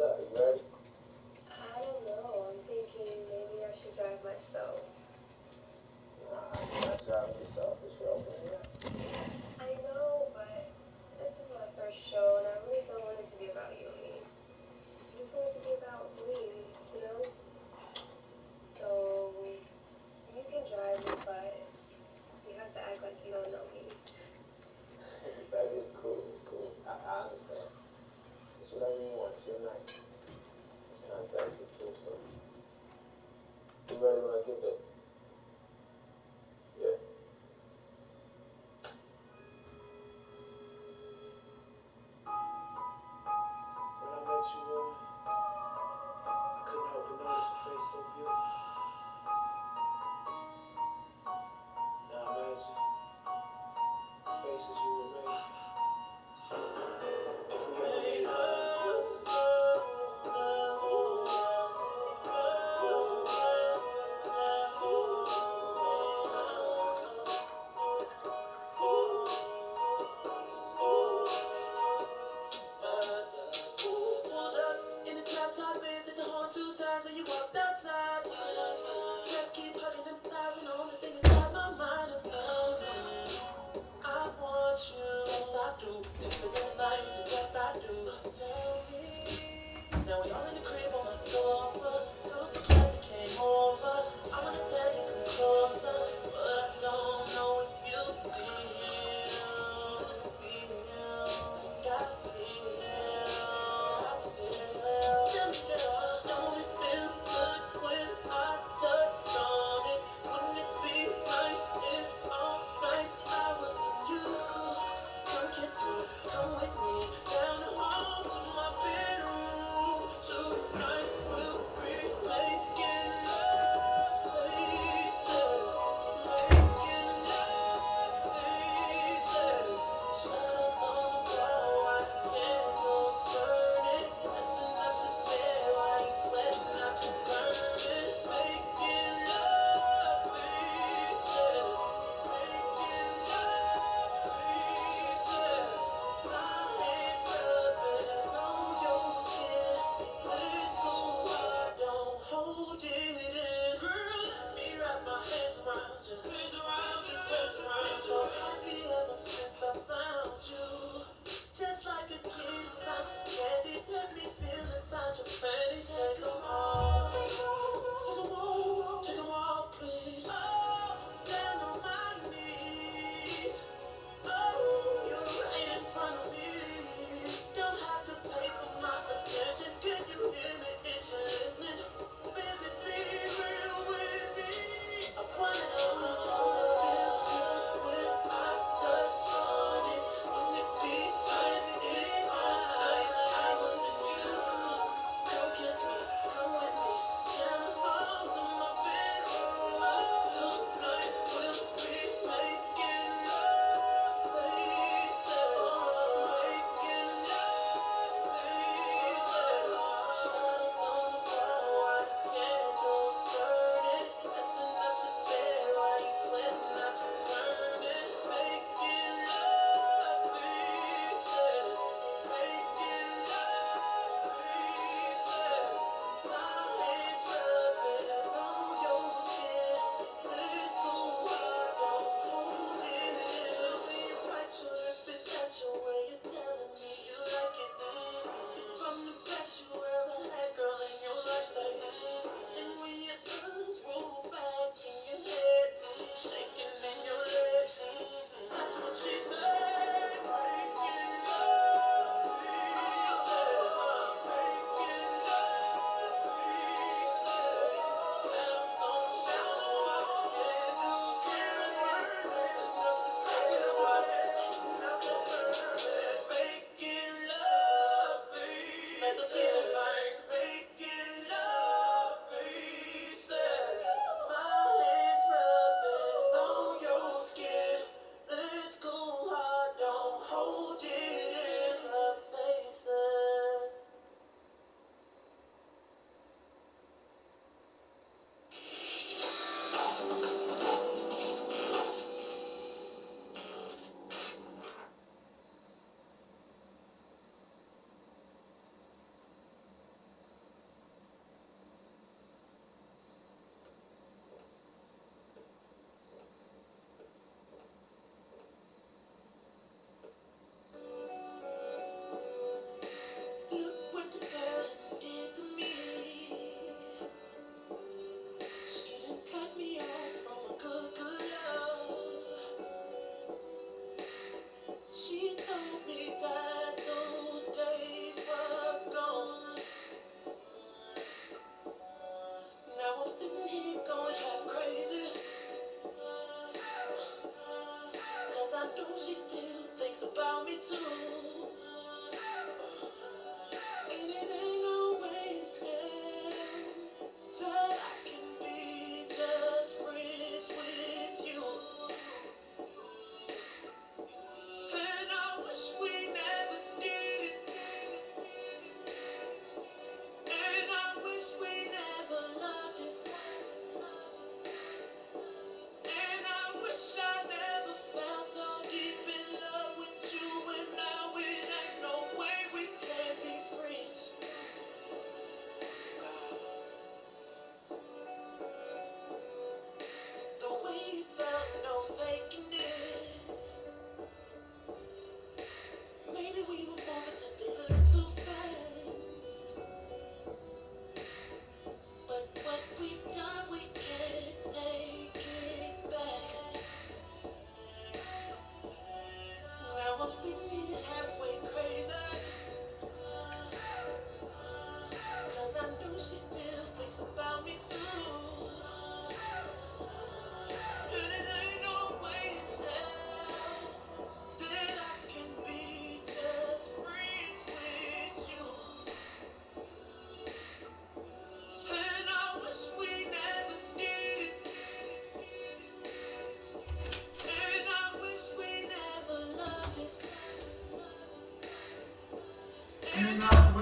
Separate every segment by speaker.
Speaker 1: up? You ready?
Speaker 2: I don't know. I'm thinking maybe I should drive myself.
Speaker 1: Nah, you're not driving yourself. It's your opening round.
Speaker 2: I know, but this is my first show, and I really don't want it to be about you and me. I just want it to be about me, you know? So, you can drive me, but you have to act like you don't know me.
Speaker 1: Baby, it's cool. It's cool. I understand. It's whatever you want. It's your night.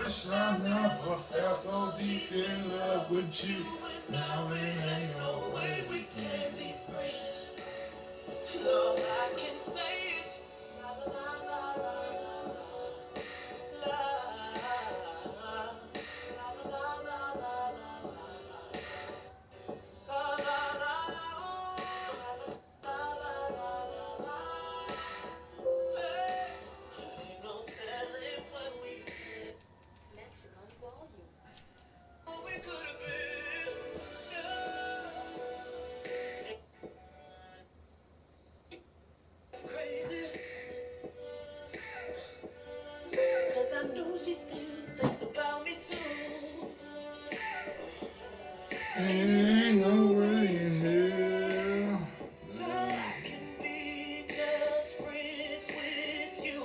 Speaker 3: wish I never felt so deep in love with you. Now it ain't no way we can be friends. And all I can say is la la la la la la la la la la la
Speaker 2: Maximum volume.
Speaker 3: we could have been. Crazy, 'cause I know she still thinks about me too. Ain't no way in hell that I can be just friends with you.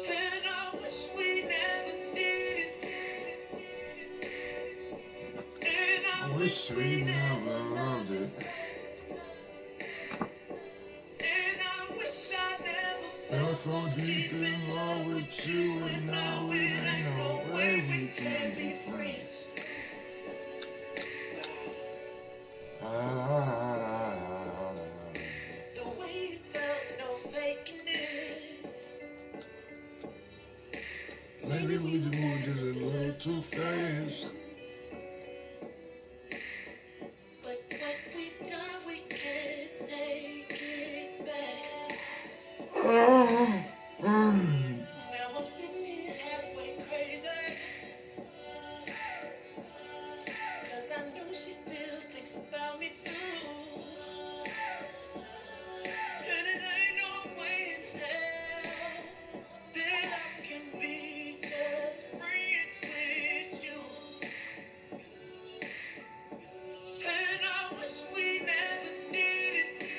Speaker 3: And I wish we never did it. And I wish we never loved it. And I wish I never felt so deep in love with you. And now it ain't no way we can be friends. The way it felt, no faking it. Maybe we just moved just a little too fast. But what we've done, we can't take it back. Now I'm sitting here halfway crazy. 'Cause I know she still thinks about me too. And it ain't no way in hell that I can be just friends with you. And I wish we never did it.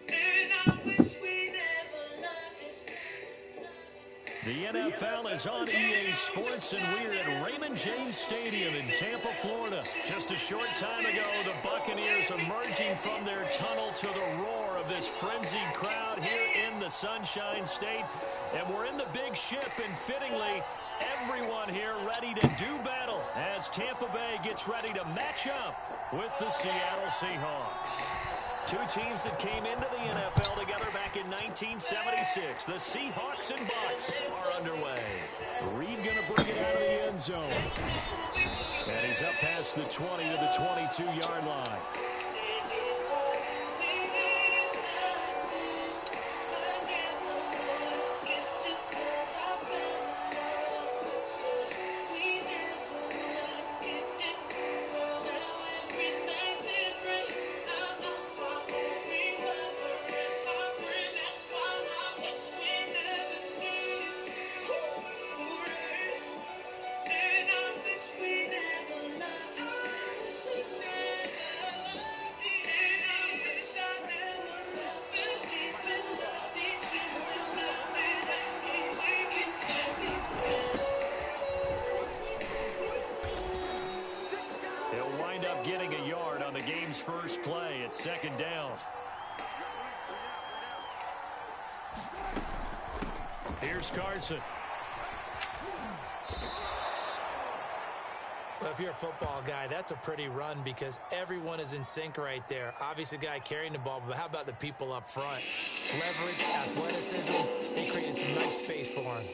Speaker 3: And I wish we never loved it.
Speaker 4: The NFL is on EA Sports, and we're at Raymond James Stadium in Tampa, Florida. Just a short time ago, the Buccaneers emerging from their tunnel to the roar of this frenzied crowd here in the Sunshine State. And we're in the big ship, and fittingly, everyone here ready to do battle as Tampa Bay gets ready to match up with the Seattle Seahawks. Two teams that came into the NFL together back in 1976. The Seahawks and Bucs are underway. Reed going to bring it out of the end zone. And he's up past the 20 to the 22-yard line. He'll wind up getting a yard on the game's first play at second down. Here's Carson.
Speaker 5: Well, if you're a football guy, that's a pretty run because everyone is in sync right there. Obviously, the guy carrying the ball, but how about the people up front? Leverage, athleticism, they created some nice space for him.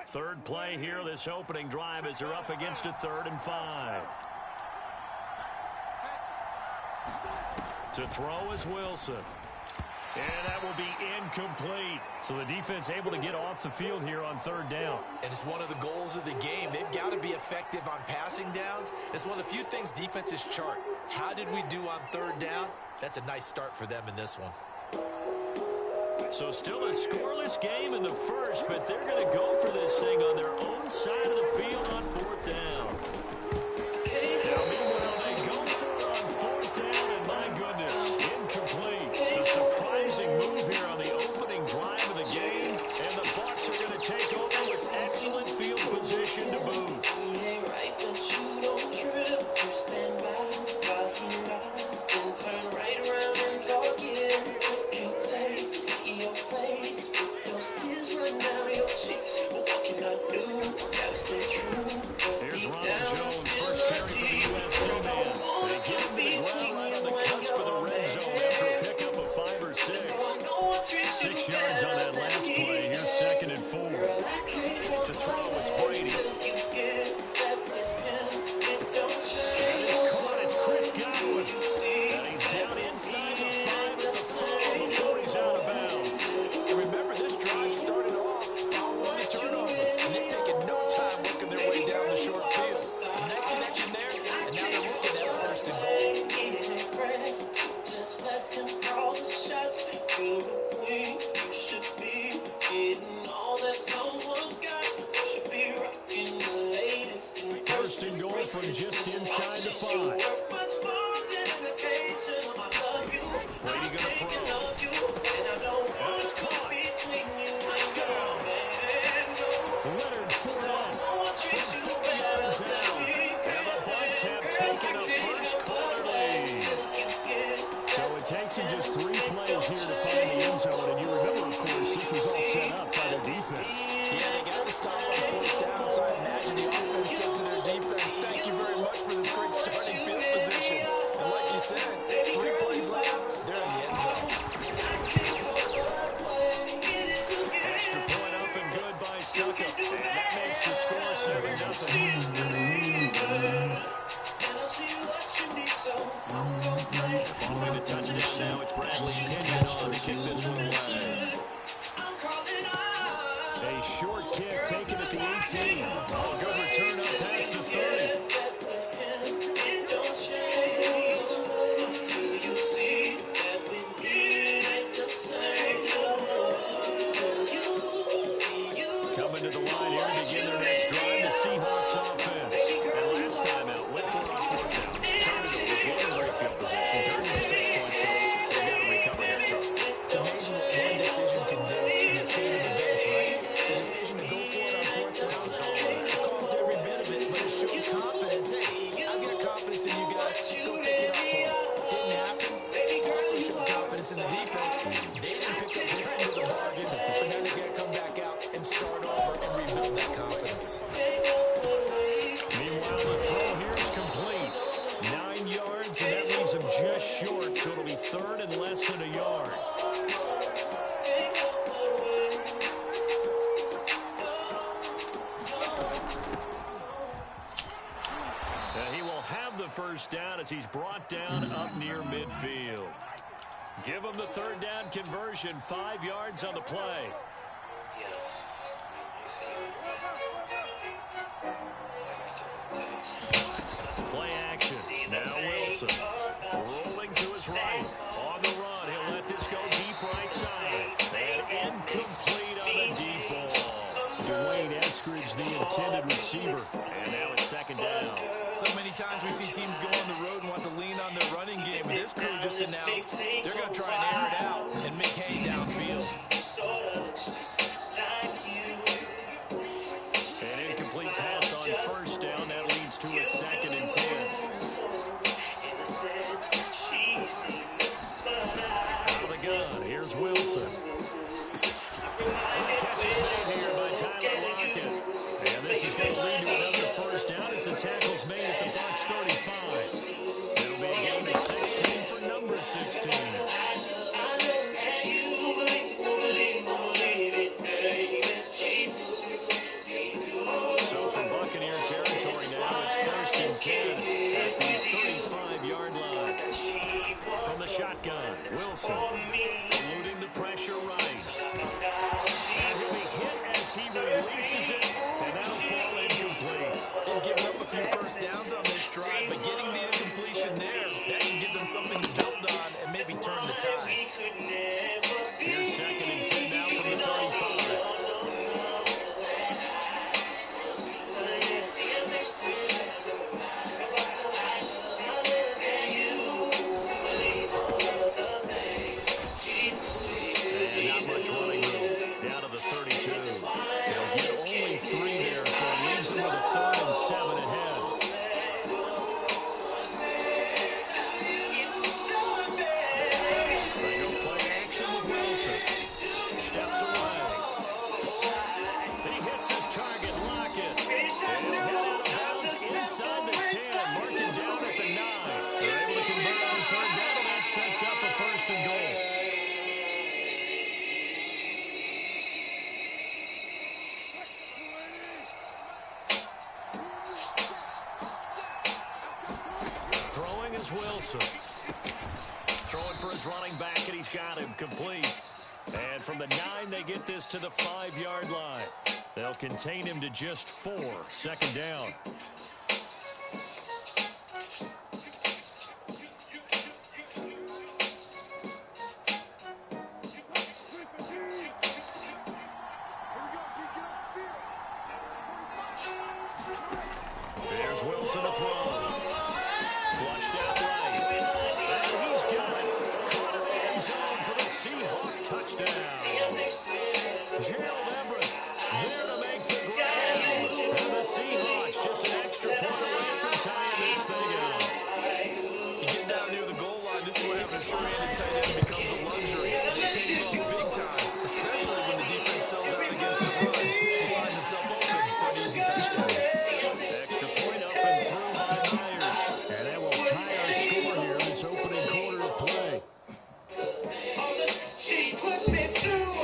Speaker 4: Third play here, this opening drive, as they're up against a 3rd and 5. To throw is Wilson. And that will be incomplete. So the defense able to get off the field here on 3rd down.
Speaker 5: And it's one of the goals of the game. They've got to be effective on passing downs. It's one of the few things defenses chart. How did we do on 3rd down? That's a nice start for them in this one.
Speaker 4: So still a scoreless game in the first, but they're going to go for this thing on their own side of the field on 4th down. Now, meanwhile, they go for it on 4th down, and my goodness, incomplete. The surprising move here on the opening drive of the game, and the Bucs are going to take over with excellent field position to boot.
Speaker 3: Turn right around and forget. You take
Speaker 4: 6 yards on that last play. Here's 2nd and 4. To throw, it's Brady. And it's caught. It's Chris Godwin. And he's down inside the 5 at the 4 before he's out of bounds.
Speaker 5: And remember, this drive started off following the turnover. And they've taken no time working their way down the short field. A nice connection there, and now they're looking at 1st and goal.
Speaker 3: Just let him call the shots. You're the queen. You should be getting all that someone's got. You should be rocking the latest.
Speaker 4: 1st and goal from just inside the 5. Brady gonna throw. And it's caught. Touchdown. Leonard Fournette from 4 yards out. And the Bucs have taken a first quarter lead. So it takes them just 3 plays here to find the end zone. And you remember, of course, this was all set up by their defense.
Speaker 5: Yeah, they got to stop on 4th down, so I imagine the offense said to their defense, thank you very much for this great starting field position. And like you said, 3 plays later, they're in the end zone.
Speaker 4: Extra point up and good by Suckup. And that makes the score 7-0. Following the touchdown now, it's Bradley Pinion on to kick this one away. A short kick taken at the 18. A good return up past the 30. Coming to the line here to begin their next drive, the Seahawks offense. And last time out, went for it on 4th down. Turned it over, gave them great field position, turned it to 6 points. So they've got to recover here, Charles.
Speaker 5: It's amazing what one decision can do in a chain of events, right? The decision to go for it on 4th down, it caused every bit of it, but it showed confidence. Hey, I've got confidence in you guys. Go pick it up for me. Didn't happen. Also showed confidence in the defense. They didn't pick up their end of the bargain, so now they got to come back out and start over and rebuild that confidence.
Speaker 4: Meanwhile, the throw here is complete. 9 yards, and that leaves him just short, so it'll be 3rd and less than a yard. And he will have the first down as he's brought down up near midfield. Give him the 3rd down conversion, 5 yards on the play. Play action. Now Wilson. Rolling to his right. On the run. He'll let this go deep right side. And incomplete on the deep ball. Dwayne Eskridge, the intended receiver. And now it's 2nd down.
Speaker 5: So many times we see teams go on the road and want to lean on their running game. But this crew just announced they're going to try and air it out and make hay downfield.
Speaker 4: An incomplete pass on 1st down. That leads to a 2nd and 10. Out of the gun. Here's Wilson. The catch is made here by Tyler Lockett. And this is going to lead to another 1st down as the tackle's made at the Bucs 35. It'll be a gain of 16 for number 16. Wilson. Throwing for his running back, and he's got him complete. And from the 9, they get this to the 5-yard line. They'll contain him to just 4. Second down. There's Wilson to throw. Flushed out right. And he's got it. Caught in the end zone for the Seahawk touchdown. Gerald Everett there to make the grab. And the Seahawks just an extra point away from tying this thing up.
Speaker 5: You get down near the goal line, this is where having a sure-handed tight end becomes a luxury. And it pays off big time, especially when the defense sells out against the run. They find themselves open for an easy touchdown.
Speaker 4: Extra point up and through by Myers. And that will tie our score here in this opening quarter of play.
Speaker 3: She put me through.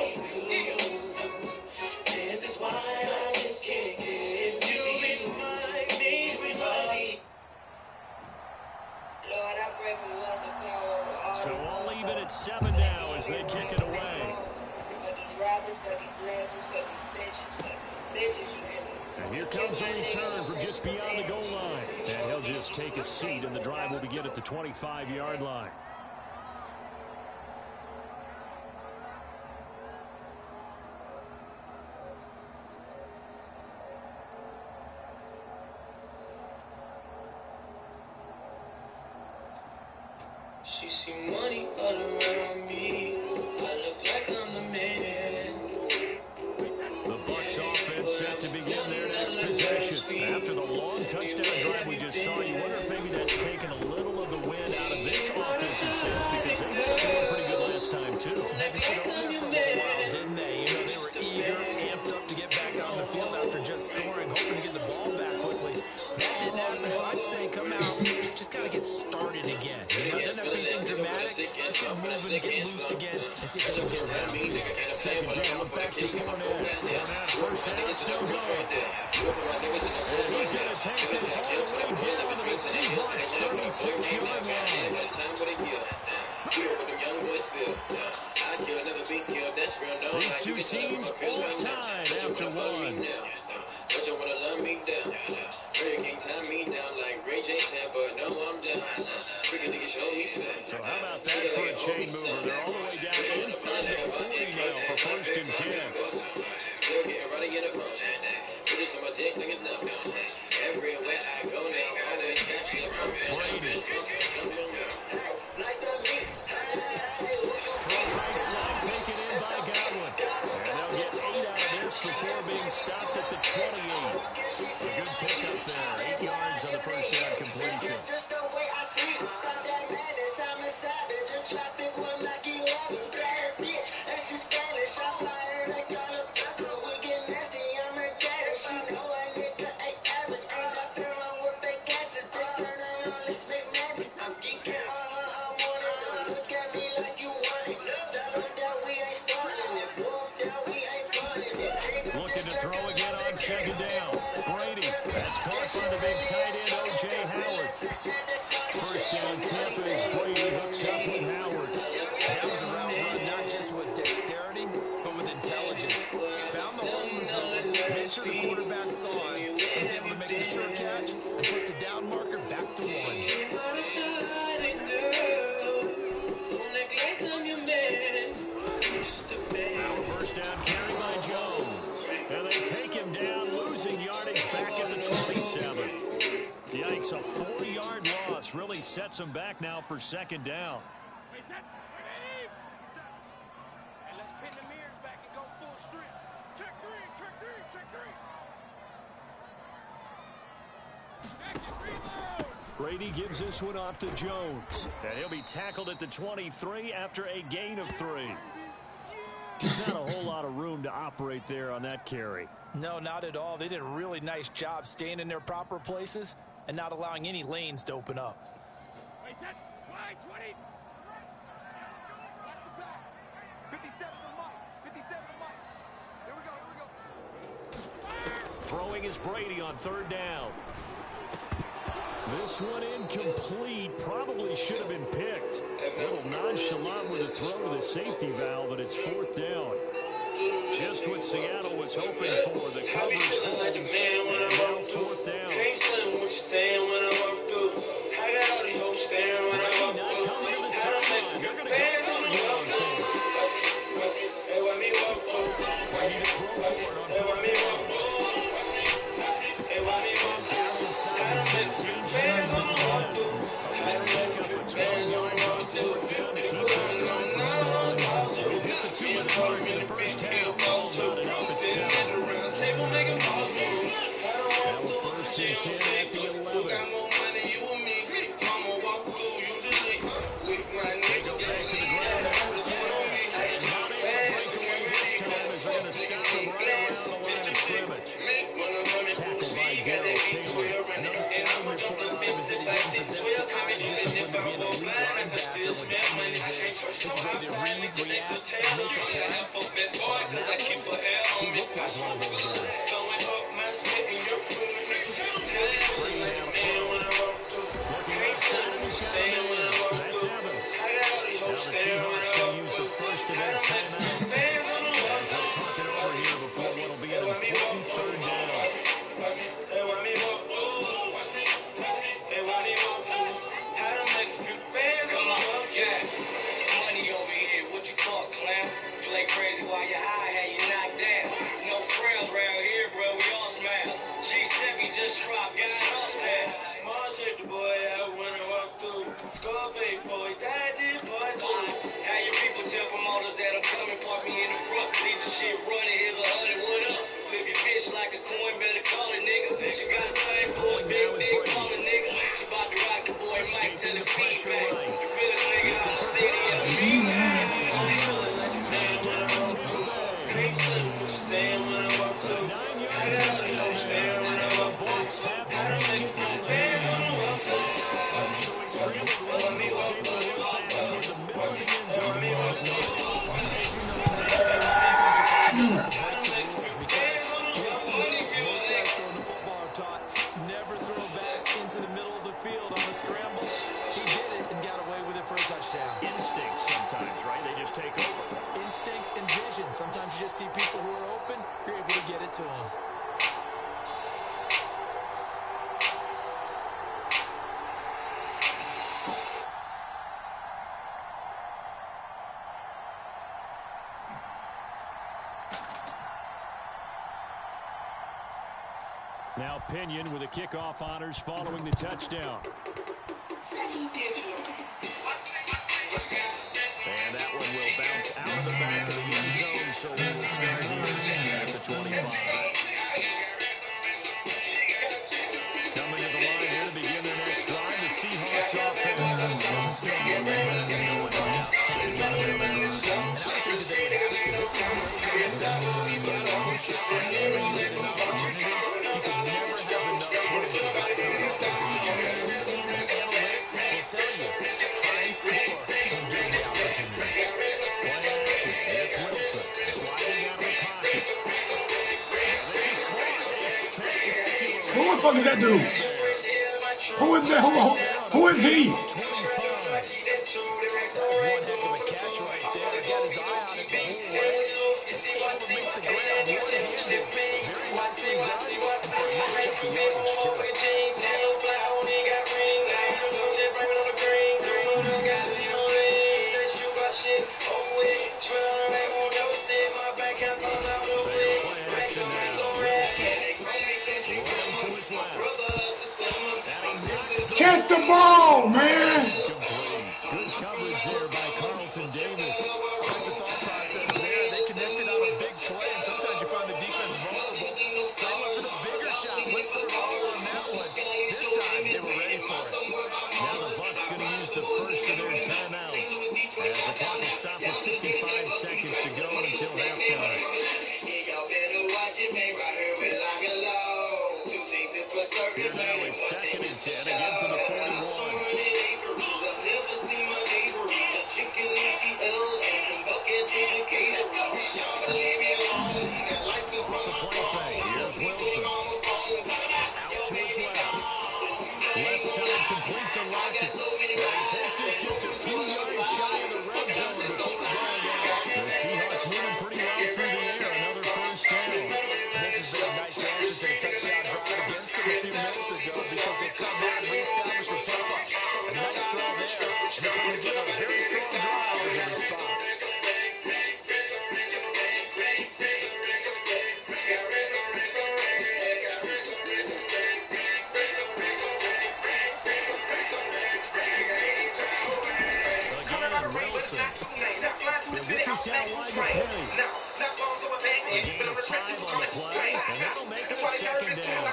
Speaker 3: This is why I just can't get you remind me. Lord, I pray for the power.
Speaker 4: So all even at 7 now as they kick it away.
Speaker 3: For these robbers, for these levels, for these bitches, you hear me?
Speaker 4: And here comes a return from just beyond the goal line. And he'll just take a seat, and the drive will begin at the 25-yard line.
Speaker 3: She see money all around me. I look like I'm the man.
Speaker 4: The Bucs offense set to begin their next possession. After the long touchdown drive we just saw, you wonder if maybe that's taken a little of the wind out of this offensive sense, because they were doing pretty good last time, too.
Speaker 5: They had to sit over there for a little while, didn't they? You know, they were eager, amped up to get back on the field after just scoring, hoping to get the ball back quickly. That didn't happen, so I'd say come out, just got to get started again. You know, doesn't have to be anything dramatic. Just get moving, get loose again, and see if they can get around the field.
Speaker 4: Second down, back to Fournette. Fournette, first down, still going. And he's going to take this all the way down to the Seahawks' 36-yard line. These two teams all tied after one.
Speaker 3: But you wanna love me down. Hurricane time me down like Ray J said, but no, I'm down. Freaking nigga show me
Speaker 4: So how about that for a chain mover? They're all the way down inside the 40 now for first and 10.
Speaker 3: Still getting ready in the post. Put this on my dick, niggas know. Everywhere I go, they always catch me.
Speaker 4: Brady. From right side, taken in by Godwin. And they'll get 8 out of this before being stopped at the 28. A good pickup there. 8 yards on the first down completion. Looking to throw again on second down. Brady. That's caught by the big tight end, O.J. Howard. First down, Tampa as Brady hooks up with Howard.
Speaker 5: That was a route run, not just with dexterity, but with intelligence. Found the hole in the zone, made sure the quarterback saw it, was able to make the sure catch, and put the down marker back to 1.
Speaker 4: Now a first down carry by Jones. And they take him down, losing yardage back at the 27. Yikes, a 4-yard loss really sets him back now for second down.
Speaker 6: Let's pin the mirrors back and go full strip. Check three, check three, check three.
Speaker 4: Brady gives this one off to Jones. And he'll be tackled at the 23 after a gain of 3. There's not a whole lot of room to operate there on that carry.
Speaker 5: No, not at all. They did a really nice job staying in their proper places and not allowing any lanes to open up.
Speaker 6: Wait, that slide 20. Watch the pass. 57 to Mike. 57 to Mike. Here we go, here we go.
Speaker 4: Throwing is Brady on third down. This one incomplete. Probably should have been picked. A little nonchalant with a throw to the safety valve, and it's 4th down. Just what Seattle was hoping for. The coverage holds, and now 4th down. Brady not coming to the sideline. They're going to go for it here on 4th. Brady to throw for it on 4th down. Down inside the 15, short of the 10. They'll pick up a 12 yards on 4th down to keep this drive from stalling. We've hit the 2-minute mark in the first half. All not enough at 7. Now with 1st and 10 at the 11. They go back to the ground now with Fournette. And not able to break away this time as they're going to stop him right around the line of scrimmage. Tackled by Darrell Taylor.
Speaker 5: I know the scouting report on him is that he doesn't possess the eye and discipline to be an elite linebacker. What that means is his ability to read, react, and make a play. On that one, he looked like one of those guys.
Speaker 4: Brady down front. Looking outside, and he's got a man. That's Evans. Now the Seahawks going to use the first of their timeouts as they'll talk it over here before what will be an important 3rd down.
Speaker 3: Crazy while you're high, how you knocked down. No frills around here, bro, we all smile. G7 just dropped, got us there. Mars hit the boy out when I walk through. Scarface boy, died this boy too. How your people tell promoters that I'm coming, park me in the front, leave the shit running, here's 100, what up? Flip your bitch like a coin, better call it, nigga. She got a thing for a big, big baller, nigga. She about to rock the boy Mike to the feet back. The realest nigga in the city, and the beat back.
Speaker 4: Instinct sometimes, right? They just take over.
Speaker 5: Instinct and vision. Sometimes you just see people who are open, you're able to get it to them.
Speaker 4: Now Pinion with the kickoff honors following the touchdown. And that one will bounce out of the back of the end zone, so we will start here at the 25. Coming to the line here to begin their next drive, the Seahawks offense. Still more momentum going now. Time to another drive.
Speaker 5: And I think that they would have to. This is today's NFL. You've got to push it whenever you get an opportunity. You can never have enough points without the offenses that you face. And analytics will tell you, try and score when given the opportunity.
Speaker 4: Play action. It's Wilson sliding out of the pocket. Now this is caught. A spectacular.
Speaker 7: Who the fuck is that dude? Who is that? Who is he?
Speaker 4: 25.
Speaker 5: That was one heck of a catch right there. Got his eye on it the whole way. Able to make the grab one-handed. Very nicely done. And for a nice chunk of yardage, too.
Speaker 4: Play action now. Wilson rolling to his left. And he knocks the
Speaker 7: Catch the ball, man.
Speaker 4: complete. Good coverage there by Carlton Davis.
Speaker 5: I like the thought process there. They connected on a big play, and sometimes you find the defense vulnerable. So they went for the bigger shot, went for it all on that one. This time, they were ready for it.
Speaker 4: Now the Bucs going to use the first of their timeouts as the clock will stop with 55 seconds to go until halftime. Here now is 2nd and 10 again from the 41. The play fake. Here's Wilson. Out to his left. Left side it's moving pretty well through the air. Another first down.
Speaker 5: And this has been a nice answer to the touchdown drive against them a few minutes ago because they've come out and reestablished the tempo. A nice throw there, and they're putting together a very strong drive as a response.
Speaker 4: Wilson. They'll get this out wide to Penny. It's a gain of 5 on the play, and that'll make it a second down.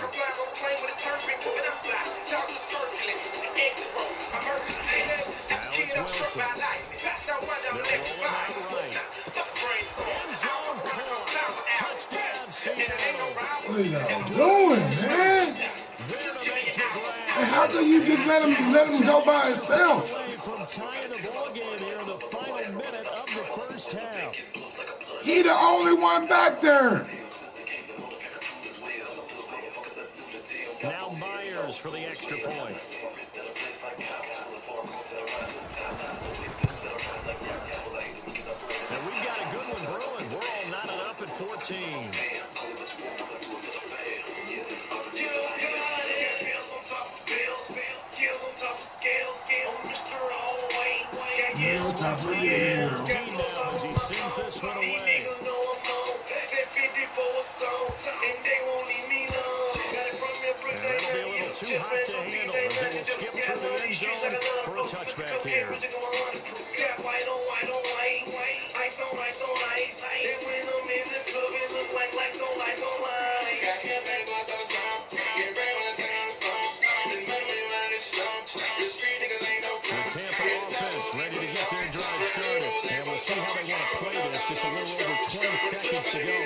Speaker 4: Now it's Wilson. They'll roll him out right. End zone caught. Touchdown, Seattle.
Speaker 7: What are y'all doing, man?
Speaker 4: There to make the grab.
Speaker 7: Hey, how can you just let him go by himself?
Speaker 4: From tying the ball game here in the final minute of the first half.
Speaker 7: He the only one back there.
Speaker 4: Now Myers for the extra point. And we've got a good one brewing. We're all knotted up at 14.
Speaker 7: Yeah, on top of the air.
Speaker 4: Now as he sends this one away. And that'll be a little too hot to handle as it will skip through the end zone for a touchback here. The Tampa offense ready to get their drive started. And we'll see how they want to play this. Just a little over 20 seconds to go.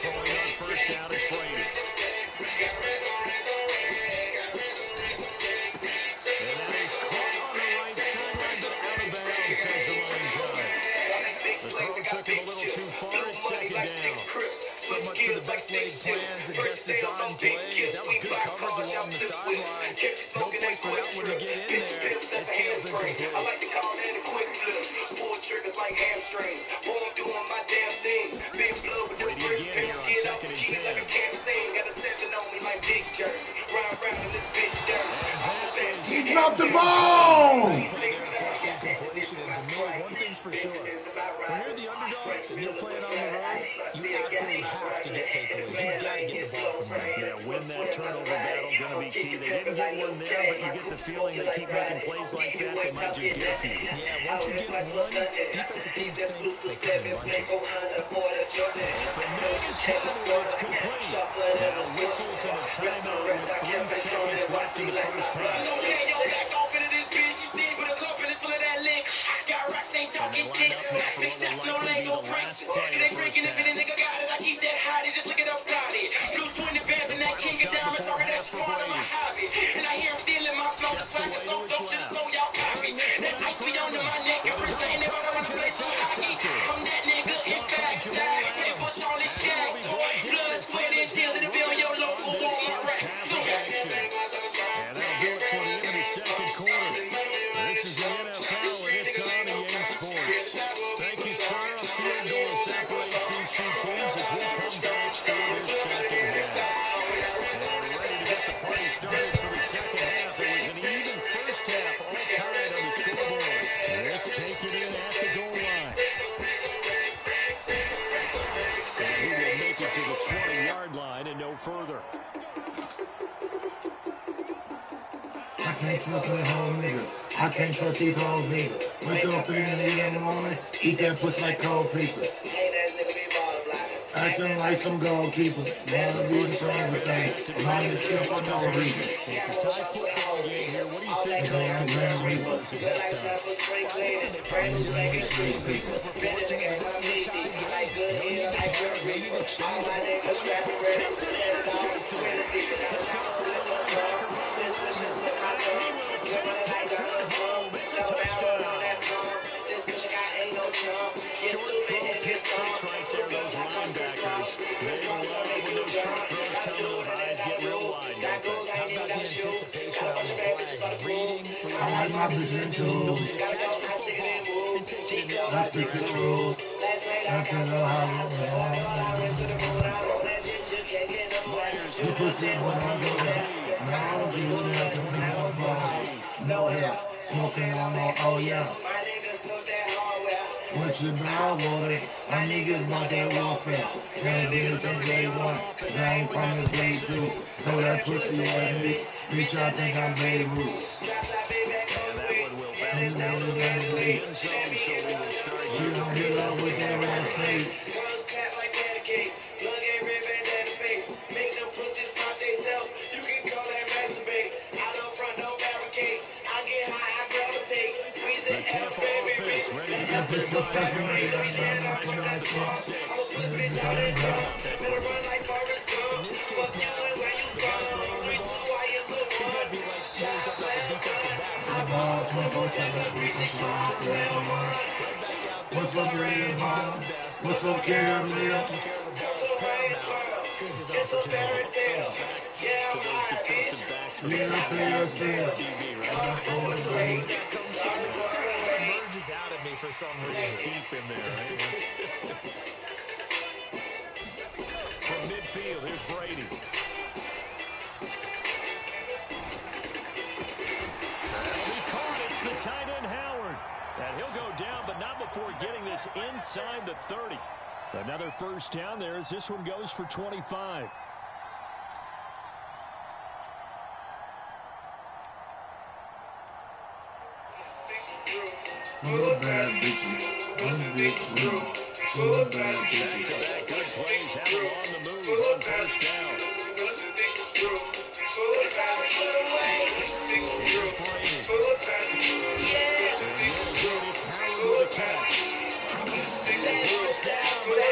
Speaker 4: Throwing on first down is Brady. And that is caught on the right sideline, but out of bounds, says the line judge. The throw took him a little too far. It's second down.
Speaker 5: So much for the best laid plans and best design plays. That was good coverage along the sideline. No place for that one to get in there. It sails incomplete.
Speaker 3: I like to call that a quick flip. Pull triggers like hamstrings. Boy, I'm doing my damn thing. Big blood with the
Speaker 4: Brady again here on second and 10.
Speaker 3: Like a can't sing. Got a 7 on me like Big Jerry. Ride around in this bitch dirty.
Speaker 7: He dropped the ball.
Speaker 5: Completion, and to me, one thing's for sure. When you're the underdogs and you're playing on the road, you absolutely have to get takeaways. You've got to get the ball from there.
Speaker 4: Yeah, win that turnover battle, going to be key. They didn't get one there, but you get the feeling they keep making plays like that, they might just get a few.
Speaker 5: Yeah, once you get one, defensive teams think they come in bunches.
Speaker 4: It's complete. Now whistles and a timeout with 3 seconds left in the first half. And they line up now for what will likely be the last play of the first half. The final shot before half for Brady. Steps away to his left. Running this one out for Evans. Coverage and it's intercepted. Picked off by Jamal Adams. And it will be brought down as time is now running on this first half of action. And that'll do it for the end of the second quarter. This is the NFL, and it's on EA Sports. Thank you, sir. A field goal separates these two teams as we come back for this second half. And ready to get the party started for the second half. It was an even first half, all tied on the scoreboard. Let's take it in at the goal line. And he will make it to the 20-yard line and no further.
Speaker 7: I can't trust these whole niggas. I can't trust these whole niggas. Wake up in the morning, eat that pussy like cold pizza. Acting like some goalkeepers. Wanna be the everything. Lying to kill for no reason.
Speaker 4: It's a tie football game here. What do you think the message was at halftime?
Speaker 5: They probably just made sure they said we're fortunate this is a tie game. No need to panic, no need to change it.
Speaker 4: Tipped and intercepted. Picked up by the linebacker, and he will take this one home. It's a touchdown. Short throw, pick six right there. Those linebackers, they love when those short throws come. Those eyes get real wide, don't they?
Speaker 5: How about the anticipation on the play? Reading,
Speaker 7: I like my bitch into
Speaker 5: catch the football, and take it in the
Speaker 7: That's
Speaker 5: opposite
Speaker 7: the
Speaker 5: direction.
Speaker 7: truth. That's in the house.
Speaker 5: Myers
Speaker 7: You
Speaker 5: connects
Speaker 7: pussy
Speaker 5: on
Speaker 7: when
Speaker 5: the
Speaker 7: I'm going.
Speaker 5: PAT.
Speaker 7: Now I'm
Speaker 5: Leads
Speaker 7: doing
Speaker 5: it
Speaker 7: that
Speaker 5: to
Speaker 7: to me no
Speaker 5: 21-14.
Speaker 7: No help. Smoking on no, oh yeah. What you about, water? My niggas about that warfare. Done been since day one. Gang from the day two. Throw that pussy at me. Bitch, I think I'm Babe Ruth.
Speaker 4: And that one will bounce
Speaker 7: And
Speaker 4: out of the
Speaker 7: then
Speaker 4: back
Speaker 7: the
Speaker 4: of the
Speaker 7: day.
Speaker 4: end zone, so we will start
Speaker 7: She
Speaker 4: here
Speaker 7: don't
Speaker 4: with
Speaker 7: hit
Speaker 4: picking
Speaker 7: up
Speaker 4: up
Speaker 7: with
Speaker 4: at
Speaker 7: that
Speaker 4: 25.
Speaker 7: rattlesnake.
Speaker 4: The Tampa offense ready to get
Speaker 7: That
Speaker 4: their
Speaker 7: bitch was
Speaker 4: drive
Speaker 7: fucking me.
Speaker 4: started.
Speaker 7: I'm
Speaker 4: Fresh
Speaker 7: coming
Speaker 4: off
Speaker 7: like
Speaker 4: the pick
Speaker 7: swamp.
Speaker 4: six.
Speaker 7: Turn it up.
Speaker 4: That group.
Speaker 5: In this case now, the guy throwing the ball, he's got to be like when we talk about the defensive backs. He's got to be flipping into the strength. Short turnover, right back out there.
Speaker 7: What's up,
Speaker 5: Doing things
Speaker 7: Red
Speaker 5: that he does
Speaker 7: Ball?
Speaker 5: best.
Speaker 7: What's up, Carol?
Speaker 5: And taking care of the ball is paramount. Here's his opportunity.
Speaker 4: Comes back to those defensive backs for the
Speaker 7: Yeah,
Speaker 4: final
Speaker 7: Carol
Speaker 4: defense for
Speaker 7: said.
Speaker 4: a DB, right?
Speaker 5: I don't know where that comes from. It just kind of emerges out of me for some reason.
Speaker 4: Deep in there, right? From midfield, here's Brady. That'll be caught. It's the tight end, Howard. And he'll go down, but not before getting this inside the 30. Another first down there as this one goes for 25.
Speaker 7: Full of bad bitches. One big room. Full of bad bitches.
Speaker 4: Back-to-back good plays have him on the move on first down. Here's Brady. And yet again, it's Howard with a catch. Brought down, but not before they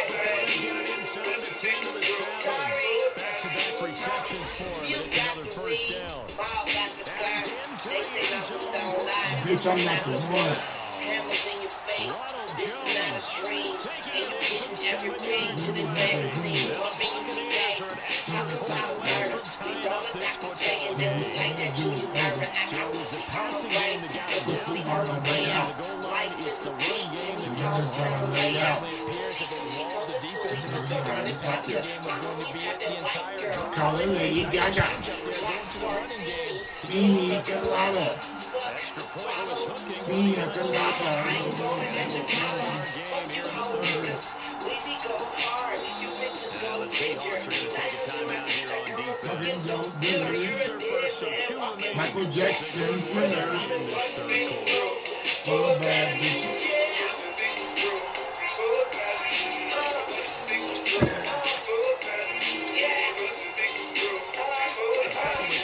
Speaker 4: get it inside the 10 to the 7. Back-to-back receptions for him, and it's another first down. And he's into the end zone.
Speaker 7: Bitch, I'm not the one.
Speaker 4: Ronald Jones taking it in from 7 yards
Speaker 7: Niggas
Speaker 4: away.
Speaker 7: like a
Speaker 4: And
Speaker 7: hero.
Speaker 4: the Buccaneers are an extra point away from tying up this football game. So it was the passing game that got him down here on the goal line. It's the running game that gets him home.
Speaker 5: It certainly appears that they walled the defense and looked like the passing game was going to be it the entire drive.
Speaker 7: Call it Lady Gaga.
Speaker 5: Change up there going to the running game to get a
Speaker 7: Pina
Speaker 5: little bit of
Speaker 7: colada.
Speaker 4: Extra point was hooking.
Speaker 7: Pina colada.
Speaker 4: Game here in the third. Now the Seahawks are going to take a timeout here on defense. This is their first, so 2 remaining.
Speaker 7: Michael Jackson thriller.
Speaker 4: In this third quarter.
Speaker 7: Full of bad bitches.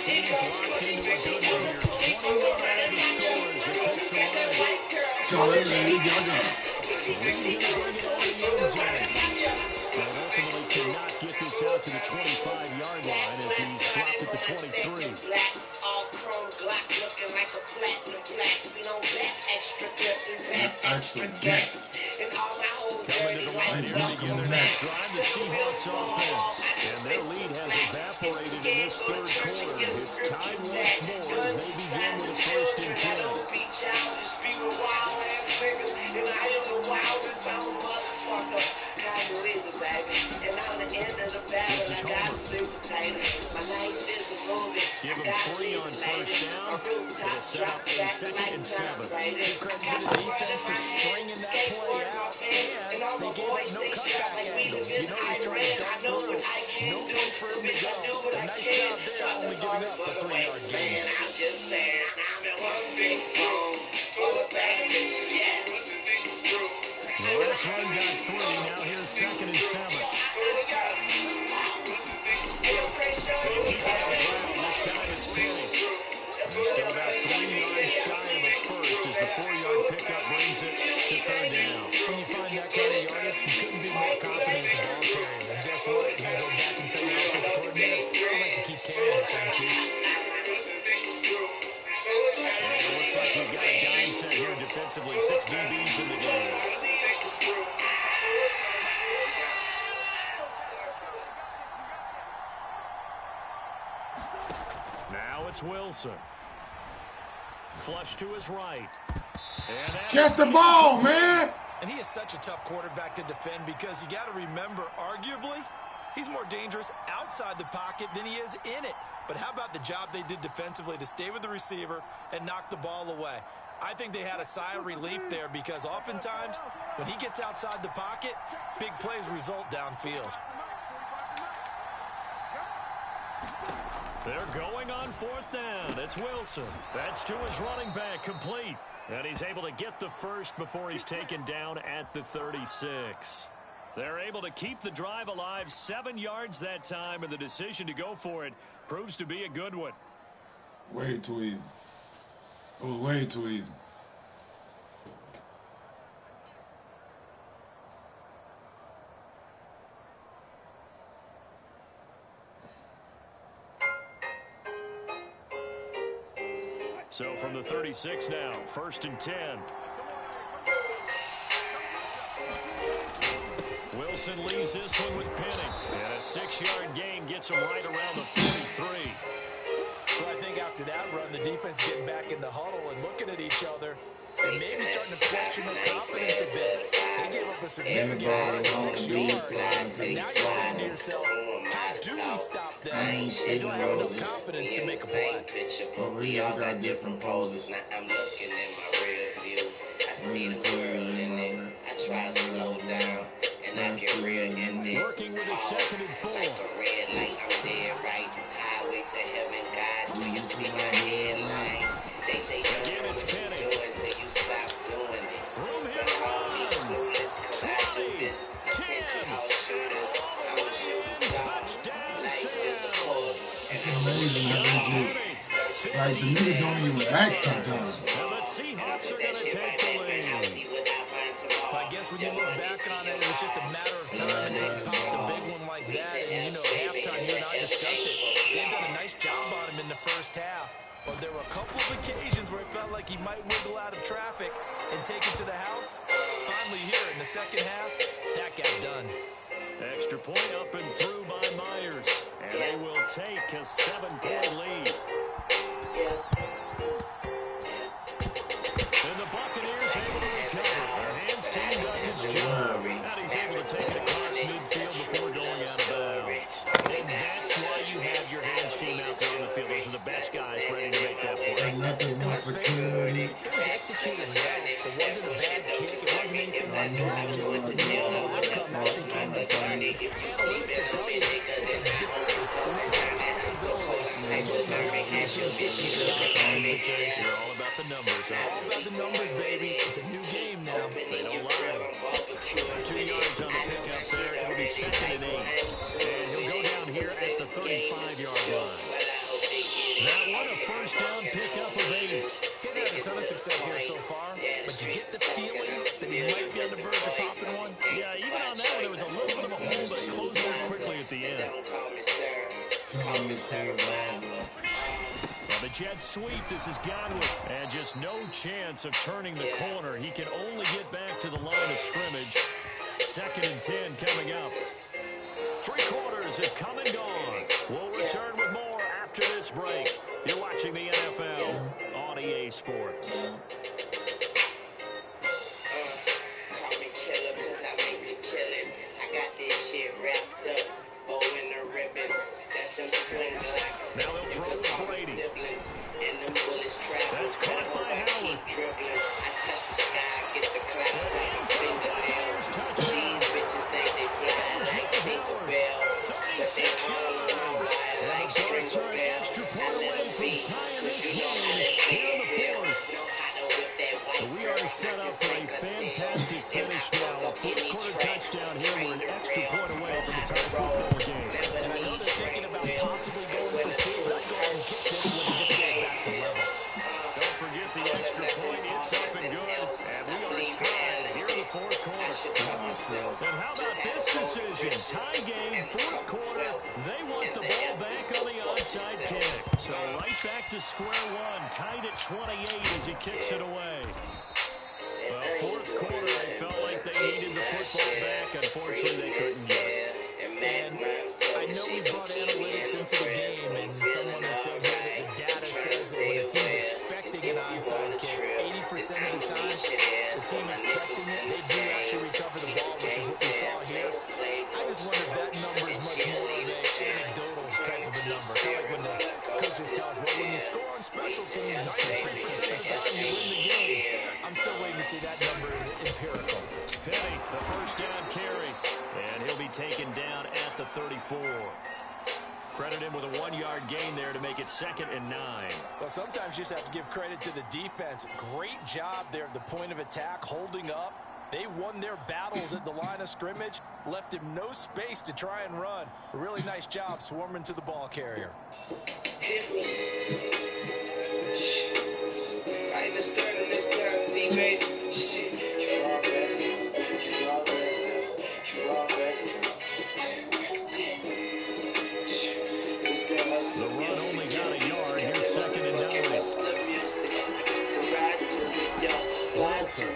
Speaker 4: Teams locked into a good one here. 21 out of the scores. The kicks away.
Speaker 7: Call it Lady Gaga.
Speaker 4: But ultimately cannot get this out to the 25-yard line as he's dropped at the 23.
Speaker 7: Extra gas.
Speaker 4: Coming to the line here to begin their next drive, the Seahawks offense. And their lead has evaporated in this third quarter. It's tied once more as they begin with a 1st and 10. This is Homer. Give him 3 on first down. It'll set up a 2nd and 7.
Speaker 5: Give credit to the defense for stringing that play out, and they gave up no cutback angle. You know he's trying to dart through. No place for him to go. A nice job there, only giving up a 3-yard gain.
Speaker 4: The last run got 3. Now here's 2nd and 7. They keep it on the ground. This time it's Penny. They're still about 3 yards shy of a first as the 4-yard pickup brings it to 3rd down.
Speaker 5: When you find that kind of yardage, you couldn't be more confident as a ball carrier. And guess what? You're going to go back and tell your offensive coordinator, I'd like to keep carrying it, thank you.
Speaker 4: And it looks like we've got a dime set here defensively. 6 DBs in the game. Now it's Wilson. Flush to his right.
Speaker 7: Catch the ball, man.
Speaker 5: And he is such a tough quarterback to defend because you got to remember, arguably, he's more dangerous outside the pocket than he is in it. But how about the job they did defensively to stay with the receiver and knock the ball away? I think they had a sigh of relief there because oftentimes when he gets outside the pocket, big plays result downfield.
Speaker 4: They're going on 4th down. It's Wilson. That's to his running back, complete. And he's able to get the first before he's taken down at the 36. They're able to keep the drive alive, 7 yards that time, and the decision to go for it proves to be a good one.
Speaker 7: Way too easy. It was way too easy.
Speaker 4: So from the 36 now, 1st and 10. Wilson leaves this one with Penning. And a 6-yard gain gets him right around the 43.
Speaker 5: Well, I think after that run, the defense getting back in the huddle and looking at each other and maybe starting to question their confidence a bit. They gave up a significant amount of 6 yards. And now you're saying to yourself, how do we stop them? And do I have enough confidence to make a play?
Speaker 7: But we all got different poses.
Speaker 3: Now I'm looking in my rear view. I see the world in it. I try to slow down. And I get real in it.
Speaker 4: Working with a 2nd and 4.
Speaker 3: Like a red light, I'm dead right. Highway to heaven, God, do you see my headlights? They say
Speaker 4: Again, it's Penning.
Speaker 3: do it till you stop doing it.
Speaker 4: Room here to run. 20, 10, touchdown Seattle.
Speaker 7: It's amazing how they just, like, the niggas don't even act sometimes.
Speaker 4: Now the Seahawks are going to take the lead.
Speaker 5: I guess when you look back on it, it was just a matter of time until he popped a big one like that. And, at halftime, you and I discussed it. They've done a nice job on him in the first half. But there were a couple of occasions where it felt like he might wiggle out of traffic and take it to the house. Finally here in the second half, that got done.
Speaker 4: Extra point up and through by Myers. And they will take a 7-point lead. And the Buccaneers able to recover. Their hands team does its job. And he's able to take it across midfield before going out of bounds. And that's why you have your hands team out there on the field. Those are the best guys ready to make that play.
Speaker 7: And nothing but security.
Speaker 5: It was executed well. It wasn't a bad kick. It wasn't anything like that. Just that the normal outcome actually came to play. Analytics will tell you it's a very real possibility.
Speaker 4: You're all about the numbers, huh?
Speaker 5: All about the numbers, baby. It's a new game now.
Speaker 4: They don't lie. 2 yards on the pickup there. It'll be 2nd and 8. And he'll go down here at the 35-yard line. That one, a 1st down pickup of 8.
Speaker 5: He's had a ton of success here so far, but you get the feeling that he might be on the verge of popping one.
Speaker 4: Yeah, even on that one, it was a little bit of a hole, but it closed very quickly at the end. Well, the Jets sweep. This is Godwin. And just no chance of turning the corner. He can only get back to the line of scrimmage. 2nd and 10 coming up. 3 quarters have come and gone. We'll return with more after this break. You're watching the NFL on EA Sports.
Speaker 3: Call me killer, cause I make it killin'. I got this shit wrapped up, bow in the ribbon. That's them twin blocks.
Speaker 4: Now they'll throw with Brady.
Speaker 3: And them bullets travel.
Speaker 4: That's caught by Howard.
Speaker 3: Dribbling. I touch the sky, get the clouds like I'm fingernails. These bitches think they fly like Tinkerbell. But they all on my ride like Stringer Bell.
Speaker 4: Extra point away from tying this game here in the 4th. We are set up for a fantastic finish now. A 4th quarter touchdown here. We're an extra point away from the tie football game.
Speaker 5: And I know they're thinking about possibly going for 2, but I'd go ahead and kick this one and just get back to level.
Speaker 4: Don't forget the extra point. It's up and good. And we are tied here in the 4th quarter. And how about this decision? Tie game, 4th quarter. They want the ball back on the onside kick. So right back to square one. Tied at 28 as he kicks it away. Well, 4th quarter, they felt like they needed the football back. Unfortunately, they couldn't get it.
Speaker 5: And I know we brought analytics into the game, and someone has said here that the data says that when a team's expecting an onside kick, 80% of the time,
Speaker 4: 4. Credit him with a 1-yard gain there to make it 2nd and 9.
Speaker 5: Well, sometimes you just have to give credit to the defense. Great job there at the point of attack, holding up. They won their battles at the line of scrimmage, left him no space to try and run. A really nice job swarming to the ball carrier.
Speaker 3: Hit me. I ain't starting this time, teammate. Shit, you already.
Speaker 4: The run only got a yard. Here's 2nd and 9. Wilson.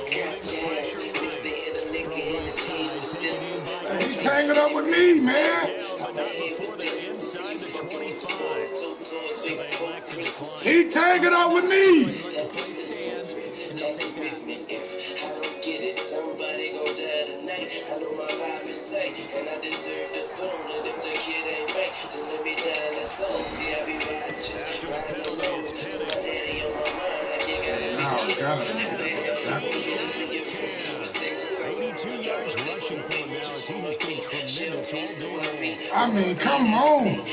Speaker 4: Eluding the pressure right. From right side, taken in by
Speaker 7: Hey, he tangled up with me, man.
Speaker 4: down, but not before they're inside the 25. So they elect to decline.
Speaker 7: He tangled up with me.
Speaker 5: Let the play stand, and they'll take that.
Speaker 3: I don't get it. Somebody gon' die tonight. I know my vibe is tight, and I deserve the throne. And if the kid ain't right, then let me die in the song. See, I be riding just
Speaker 4: After the penalty, it's Penning.
Speaker 3: daddy on my mind. Like you got it.
Speaker 7: Oh, God.
Speaker 4: 82 yards rushing for him now as he has been tremendous all day long.
Speaker 7: I mean, come on.
Speaker 5: I mean,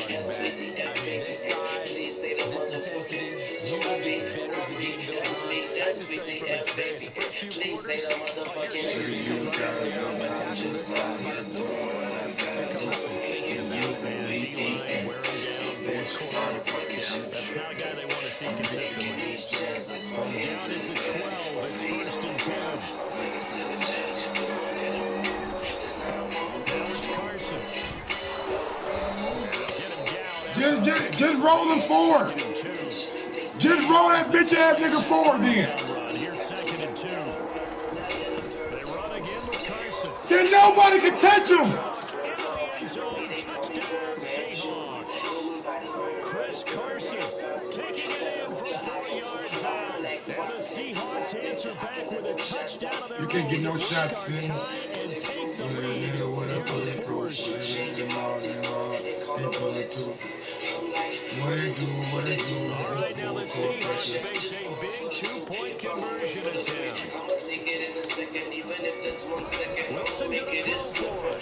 Speaker 5: this size, this intensity usually gets better as the game goes on. I just tell you from experience, the first few quarters, all you're hearing is come right down, tackle this guy, by the fourth quarter, they're coming up and thinking about it.
Speaker 4: And D-line wearing down fourth quarter. That's not a guy they want to see consistently. From down at the 12, it's 1st and 10. Now it's Carson. Get him down.
Speaker 7: Just roll him forward. Just roll that bitch ass nigga forward then.
Speaker 4: Here's 2nd and 2. They run again with Carson.
Speaker 7: Then nobody can touch him.
Speaker 4: In the end zone, touchdown Seahawks. Chris Carson taking it in from 4 yards out. And the Seahawks answer back with a touchdown of their
Speaker 7: You can't get no
Speaker 4: own.
Speaker 7: shots,
Speaker 4: Tie
Speaker 7: man.
Speaker 4: and take the lead here on the fourth. All right, now the Seahawks face a big 2-point conversion attempt. Wilson gonna throw for it.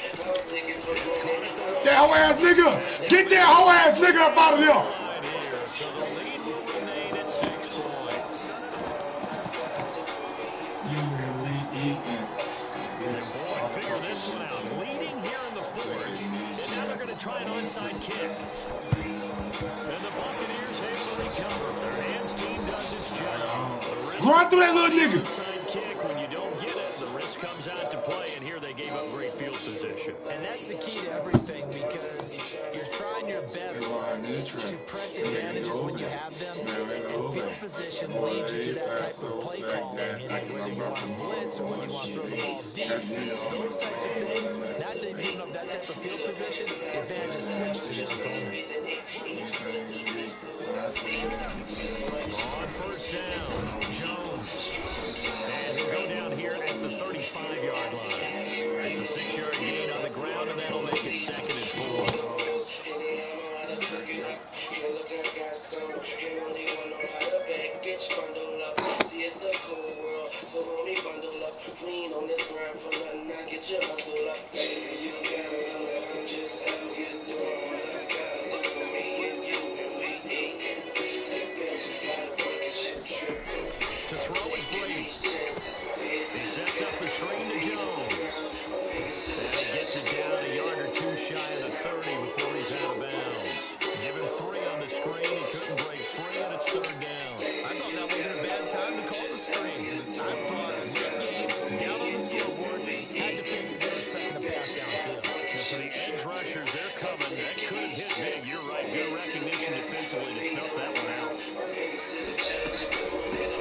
Speaker 4: It's caught at the
Speaker 7: That hoe ass nigga. Get that hoe ass nigga up out of there.
Speaker 4: line here, so the lead will remain at 6 points.
Speaker 7: You really eating.
Speaker 4: And boy, figure this one out. Leading here in the 4th, and now they're going to try an onside kick. And the Buccaneers able to recover. Their hands team does its job.
Speaker 7: Run through that little nigga.
Speaker 4: Onside kick, when you don't get it, the risk comes out to play, and here they gave up great field position.
Speaker 5: And that's the key to everything, because you're trying your best to press advantages when you have them, and field position leads you to that type of play calling, meaning whether you want to blitz or whether you want to throw the ball deep, those types of things. Now that they've given up that type of field position, the advantage is switched to their opponent.
Speaker 4: On 1st down, Jones. And he'll go down here at the 35-yard line. It's a 6-yard gain on the ground, and that'll make it 2nd and 4. To throw is Brady. He sets up the screen to Jones. And he gets it down a yard or two shy of the 30 before he's out of bounds. Give him 3 on the screen. He couldn't break free, and it's 3rd down.
Speaker 5: I thought that wasn't a bad time to call the screen. I thought late game, down on the scoreboard, had to figure they're expecting a pass downfield.
Speaker 4: So the edge rushers, they're coming. That could have hit big. You're right. Good recognition defensively to snuff that one out.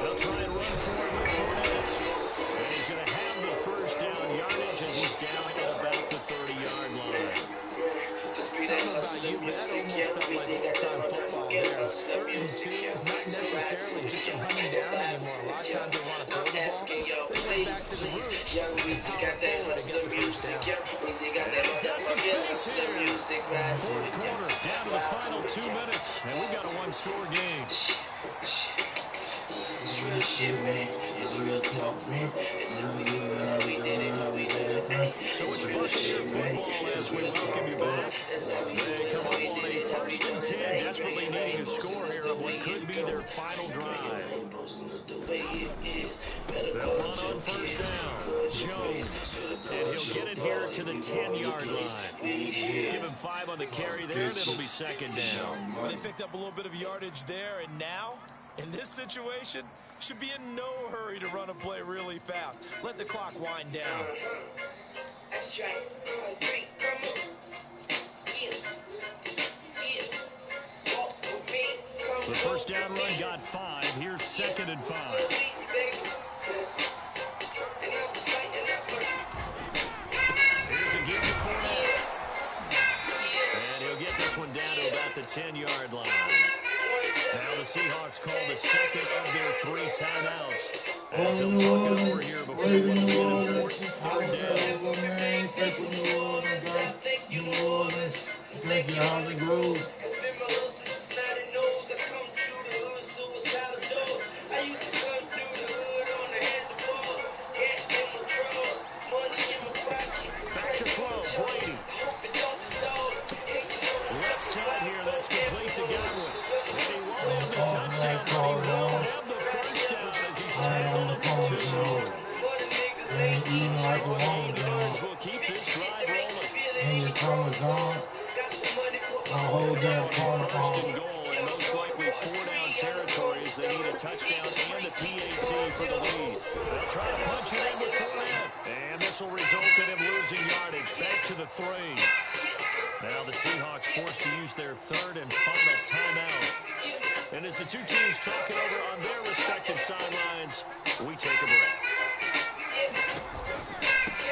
Speaker 4: They'll try and run for it with Fournette. And he's going to have the 1st down yardage as he's down at about the 30-yard line.
Speaker 5: I don't know about you, but that almost felt like old-time football there. 3rd and 2 is not necessarily just a running down anymore. A lot of times they want to throw the ball. They went back to the roots and power forward and get the 1st down.
Speaker 4: He's got some space here. 4th quarter, down to the final 2 minutes. And we've got a 1-score game.
Speaker 7: It's real shit, man. It's real talk, man.
Speaker 4: So it's Buccaneer football as we welcome you back. They come up on a 1st and 10, desperately needing a score here on what could be their final drive. They'll run on 1st down. Jones. And he'll get it here to the 10-yard line. Give him 5 on the carry there, and it'll be 2nd down.
Speaker 5: Well, they picked up a little bit of yardage there, and now, in this situation, should be in no hurry to run a play really fast. Let the clock wind down.
Speaker 3: That's right. Come on. Walk with me.
Speaker 4: The 1st down run got 5. Here's 2nd and 5. Here's a give to Fournette. And he'll get this one down to about the 10-yard line. Now the Seahawks call the 2nd of their 3 timeouts. As they'll talk it over here before what will be an important 3rd down.
Speaker 7: New Orleans, thank you, Holly Grove.
Speaker 4: Back to throw, Brady. Left side here, that's complete to Godwin. And he won't have the touchdown, but he will have the 1st down as he's tackled at the 2.
Speaker 7: Ain't eating like a
Speaker 4: 28
Speaker 7: woman,
Speaker 4: yards
Speaker 7: dog.
Speaker 4: will keep this drive rolling.
Speaker 7: And your chromosome. I'll hold that corner
Speaker 4: 1st and
Speaker 7: phone.
Speaker 4: goal, and most likely 4-down territories. They need a touchdown and a PAT for the lead. They'll try to punch it in with Fournette. And this will result in him losing yardage. Back to the 3. Now the Seahawks forced to use their 3rd and final timeout. And as the two teams talk it over on their respective sidelines, we take a break.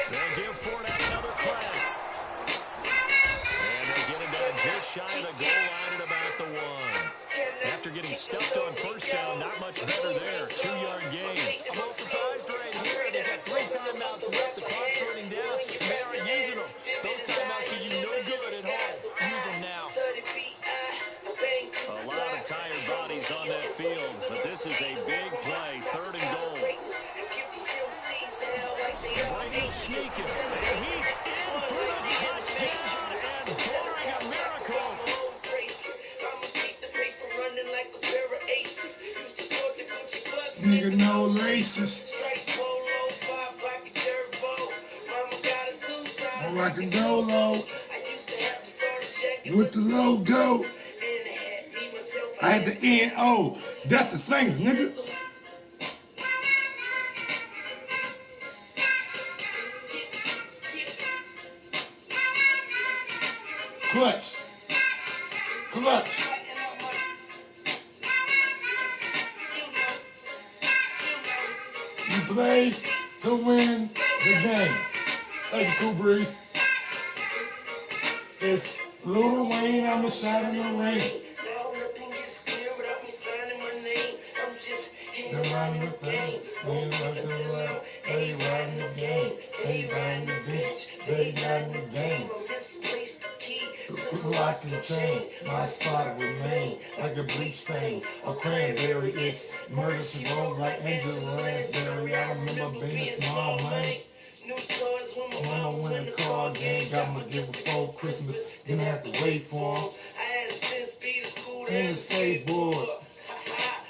Speaker 4: They'll give Fournette another crack. And they'll get him down just shy of the goal line at about the 1. After getting stuffed on 1st down, not much better there. 2-yard gain.
Speaker 5: I'm all surprised right here. They've got 3 timeouts left. The clock's running down, and they aren't using them. Those timeouts do you no good at home. Use them now.
Speaker 4: A lot of tired bodies on that field, but this is a big play. 3rd and goal. Brady will sneak it, and he's in for the touchdown, and barring a miracle.
Speaker 7: Nigga, no laces. I'm rockin' Dolo with the logo. I had the N-O. That's the Saints, nigga. Clutch. Clutch. You play to win the game. Thank you, Cool Breeze. It's Lil Wayne, I'm a shot in the rain. They're riding the game, they like the love, they riding the game, they riding the bitch, they riding the game. Lock and chain, my spot remain like a bleach stain, a cranberry. It's murder she wrote like Angela Lansbury. I remember being a small man. When I win a car game, got my gift before Christmas, didn't have to wait for 'em. And the skateboard.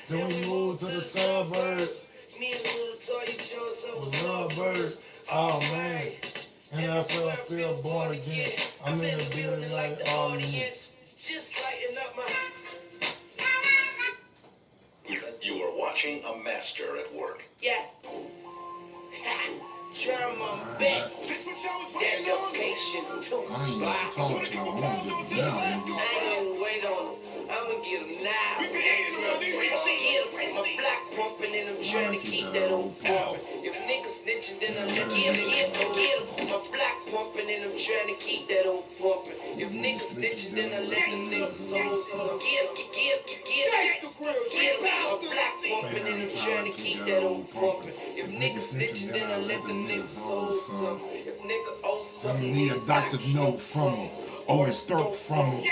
Speaker 7: Then we moved to the suburbs. The suburbs. Oh man. And I feel born again. I'm in the building like all in.
Speaker 8: You are watching a master at work.
Speaker 3: Yeah. Try my back. Dedication to
Speaker 7: I ain't gonna talk to him. I'm gonna get him down.
Speaker 3: I ain't gonna wait on him. I'ma get him now. Get him. My block pumping and I'm trying to keep that old pumping. If niggas snitching, then I'm get him. My block pumping and I'm trying to keep that old pumping. If niggas snitching, then I let the niggas so get him. Get him. My block pumping and I'm trying to keep that old pumping. If niggas snitching, then I let the niggas so if nigga owes
Speaker 7: I need a doctor's note from him. Always throat from him.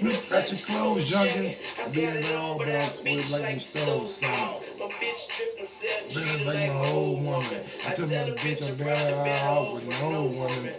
Speaker 7: Look at your clothes, youngin'. I did it all, but I swear like you stole some.
Speaker 3: My bitch
Speaker 7: Better like my old woman. I tell my bitch I better out with no woman.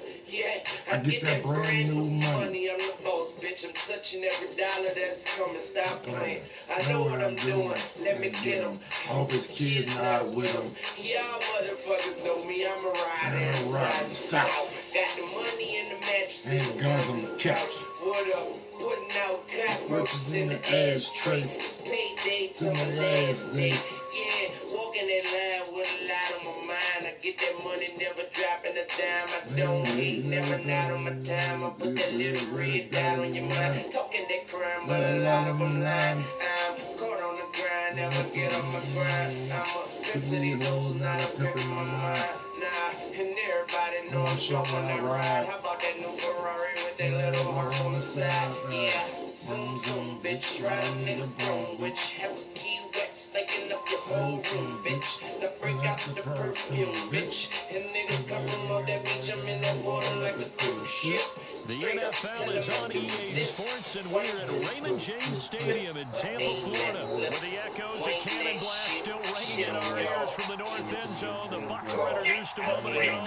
Speaker 7: I get that brand new money.
Speaker 3: I'm the boss, bitch. I'm touching every dollar that's coming. Stop playing. I know what I'm doing. Let me get 'em.
Speaker 7: I hope his kids not with him.
Speaker 3: Y'all motherfuckers know me. I'm a rider
Speaker 7: I'm a rider
Speaker 3: inside the
Speaker 7: south.
Speaker 3: south. Got the money in the mattress
Speaker 7: And guns on the couch.
Speaker 3: What up? Putting out
Speaker 7: Workers in the ashtray.
Speaker 3: Payday
Speaker 7: To my last day.
Speaker 3: Yeah, walking that line with a lot on my mind. I get that money, never dropping a dime. I don't hate, never not on my time. I put that little red dot on your mind. Talking that crime, but a lot of them lying. I'm caught on the grind, never get on my grind. I'm a pimp to these hoes, not a pimp in my mind. Nah, and everybody know I'm sure when I ride. How about that new Ferrari with that little horn on the side? Yeah, zoom, zoom, bitch, riding in the broom, bitch. Have a key wet, stinking up your whole room, bitch. Now break out the perfume, bitch. And niggas come from all that beach, I'm in that water like a cruise ship.
Speaker 4: The NFL is on EA Sports, and we're at Raymond James Stadium in Tampa, Florida, with the echoes of Cannon Blast still ringing in our ears from the north end zone. The Bucs were introduced a moment ago, and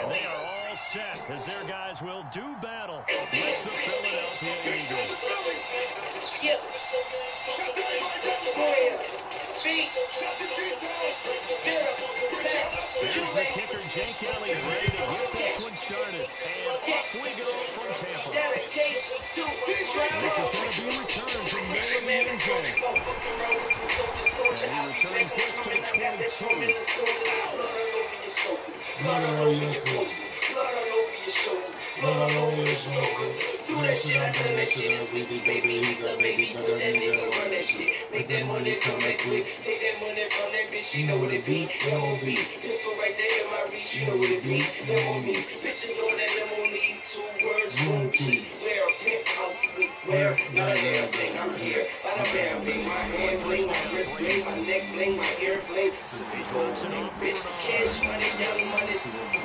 Speaker 4: they are all set as their guys will do battle with the Philadelphia Eagles.
Speaker 3: Yep.
Speaker 4: Here's the kicker, Jake Elliott, ready to get this one started. And off we go from Tampa. This is going to be a return from middle of the end zone. And he returns this to the 22.
Speaker 7: Blood all over your clothes. Blood all over your shoulders. Do that shit, I done that shit up with it, baby. He's a baby, but I need to run that shit. Make that money come back quick.
Speaker 3: Take that money from that bitch,
Speaker 7: You know what it be, it won't be.
Speaker 3: pistol right there in my reach,
Speaker 7: You know what it be, it won't be.
Speaker 3: Bitches know that them only 2 words.
Speaker 7: You won't keep.
Speaker 3: Where a penthouse with where not a damn thing. I'm here. Bada bam, bing, my hand bling, my wrist bling, my neck bling, my ear bling.
Speaker 4: Drops it off for
Speaker 3: Bitch,
Speaker 4: an arm.
Speaker 3: cash money, young money,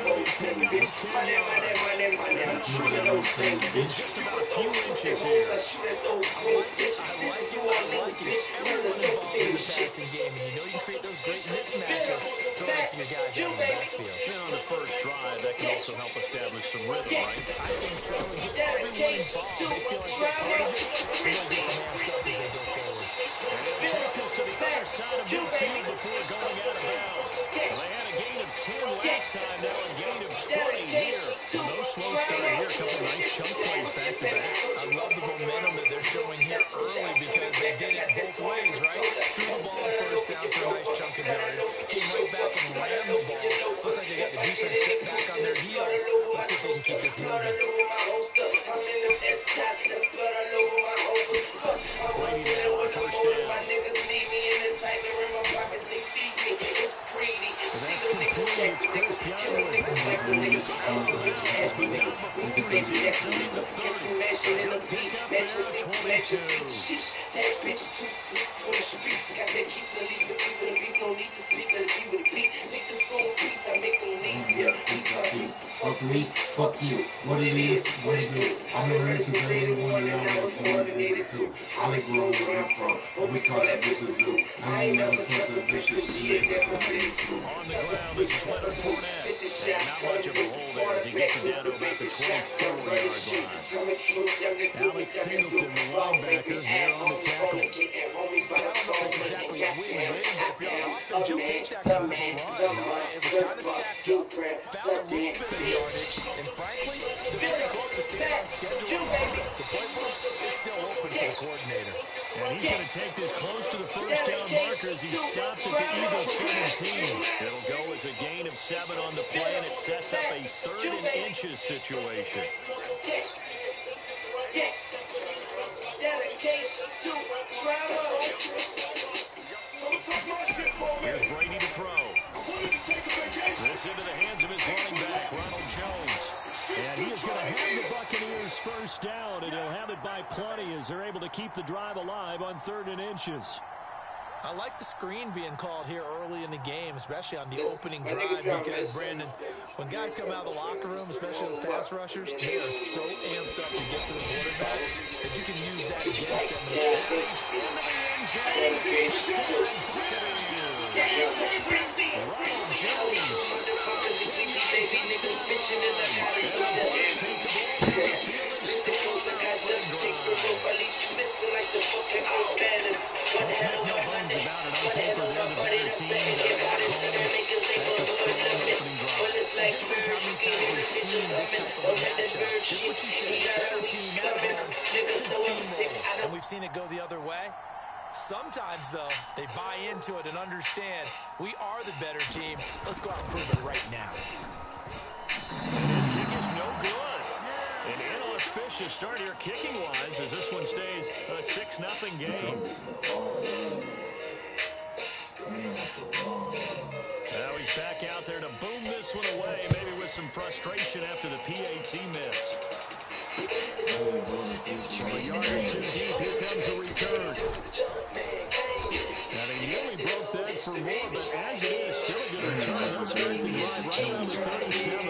Speaker 3: gold thing, bitch. Money, money, money, money. I'm shooting those things, bitch.
Speaker 4: Just about a few inches
Speaker 3: I
Speaker 4: here.
Speaker 3: shoot at those cold, bitch. This is who I know, bitch.
Speaker 5: Everyone involved in the passing game, and you know you can create those great mismatches throwing to your guys out in the backfield.
Speaker 4: And on the first drive, that can also help establish some rhythm, right?
Speaker 5: I think so. It gets everyone involved. They feel like they're part of it, and they'll get some amped up as they go forward.
Speaker 4: And they'll take this to the other side of midfield before going out of bounds. Well, they had a gain of 10 last time, now a gain of 20 here. Well, no slow start here. A couple nice chunk plays back to back.
Speaker 5: I love the momentum that they're showing here early because they did it both ways, right? Threw the ball on first down for a nice chunk of yardage, came right back and ran the ball. Looks like they got the defense set back on their heels. Let's see if they can keep this moving.
Speaker 4: Brady now on first down. That's complete. It's Chris Godwin. He's inside the 30. Good pickup there at 22.
Speaker 3: That bitch too slick for the streets. Got that keep the lead for people and people don't need to speak. Let it be with a beat. Make this go in peace. I make them leave. Yeah, peace by peace.
Speaker 7: Fuck me, fuck you. What it is, what it do. I've been ready since 81 and I was born in 82. I like grown where I'm from, but we call that bitch a zoo. I ain't never felt a vicious shit that can be through.
Speaker 4: On the ground, this is Leonard Fournette. And not much of a hole there as he gets it down to about the 24-yard line. Alex Singleton, the linebacker, here on the tackle.
Speaker 5: I don't know if it's exactly a win-win, but if you're on offense, you'll take that kind of a run. It was kind of stacked up, found a little bit of yardage, and frankly, they're pretty close to staying on schedule on offense. The playbook is still open for the coordinator.
Speaker 4: And he's going to take this close to the first down marker as he stopped at the Eagles 17. It'll go as a gain of 7 on the play, and it sets up a 3rd and inches situation. Here's Brady to throw. This into the hands of his running back, Ronald Jones. And he is going to have the Buccaneers first down, and he'll have it by plenty as they're able to keep the drive alive on 3rd and inches.
Speaker 5: I like the screen being called here early in the game, especially on the opening drive, because, Brandon, when guys come out of the locker room, especially those pass rushers, they are so amped up to get to the quarterback that you can use that against them.
Speaker 4: He's into the end zone. Touchdown, Buccaneers. Ronald Jones, 10-yard touchdown run. And the Bucs take the ball down the field and score on their opening drive. Let's make no bones about it. On paper, they're the better team. They're at home. That's a strong opening drive.
Speaker 5: And just think how many times we've seen this type of a matchup. Just what you said, better team at home should steamroll. And we've seen it go the other way. Sometimes, though, they buy into it and understand we are the better team. Let's go out and prove it right now.
Speaker 4: This kick is no good. An inauspicious start here kicking-wise as this one stays a 6-0 game. Now he's back out there to boom this one away, maybe with some frustration after the PAT miss. From a yard or two deep, here comes a return. Now they nearly broke that for more, but as it is, still a good return. They'll start the drive right around the 37.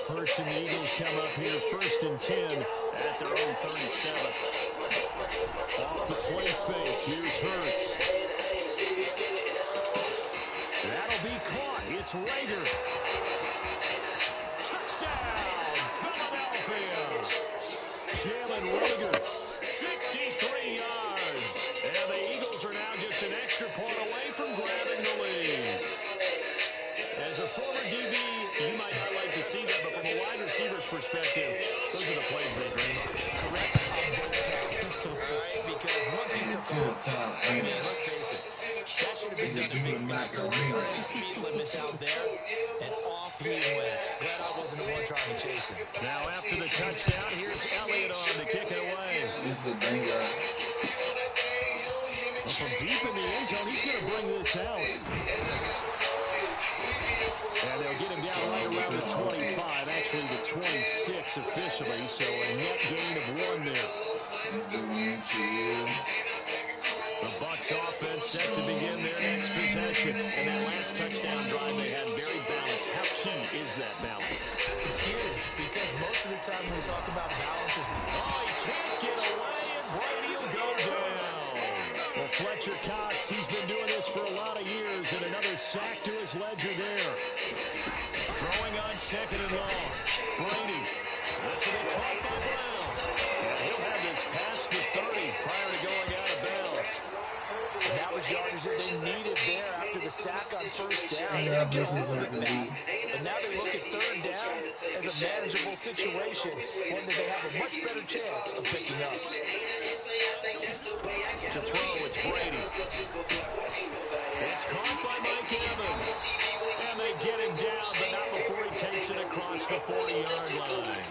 Speaker 4: Hurts and the Eagles come up here 1st and 10 at their own 37. Off the play fake, here's Hurts. That'll be caught. It's Rager. Touchdown, Philadelphia. Jalen Rager, 63 yards. And the Eagles are now just an extra point away from grabbing the lead. As a former DB, you might not like to see that, but from a wide receiver's perspective, those are the plays they dream of.
Speaker 5: Correct on both counts. Right? Because once he took off, I mean, let's face it, that should have been done in big sky. Any speed limits out there, and off he went. Glad I wasn't the one trying to chase him.
Speaker 4: Now after the touchdown, here's Elliott on to kick it away. Well, from deep in the end zone, he's going to bring this out. And they'll get him down right around the 25, actually the 26 officially, so a net gain of 1 there. The Bucs offense set to begin their next possession. And that last touchdown drive they had very balanced. How key is that balance?
Speaker 5: It's huge because most of the time when we talk about balance is...
Speaker 4: Oh, he can't get away, and Brady will go down. Well, Fletcher Cox, he's been doing this for a lot of years, and another sack to his ledger there. Throwing on 2nd and long. Brady. This will be caught by Brown. And he'll have this past the 30 prior to going out of bounds.
Speaker 5: And that was yardage that they needed there after the sack on 1st down. They didn't get all of that. But now they look at 3rd down as a manageable situation, one that they have a much better chance of picking up.
Speaker 4: To throw, it's Brady. It's caught by Mike Evans. And they get him down, but not before he takes it across the 40-yard line.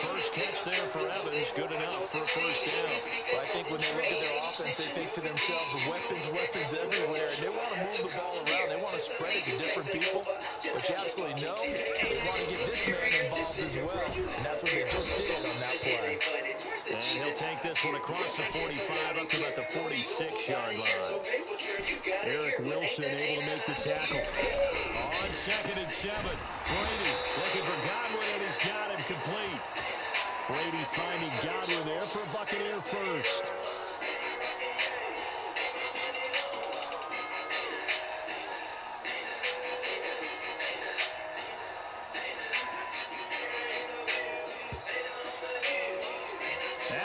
Speaker 4: First catch there for Evans, good enough for a 1st down.
Speaker 5: But I think when they look at their offense, they think to themselves, weapons everywhere. And they want to move the ball around. They want to spread it to different people. But you absolutely know they want to get this man involved as well. And that's what they just did on that play.
Speaker 4: And he'll take this one across the 45 up to about the 46-yard line. Eric Wilson able to make the tackle. On 2nd and 7. Brady looking for Godwin, and he's got him complete. Brady finding Godwin there for a Buccaneer first.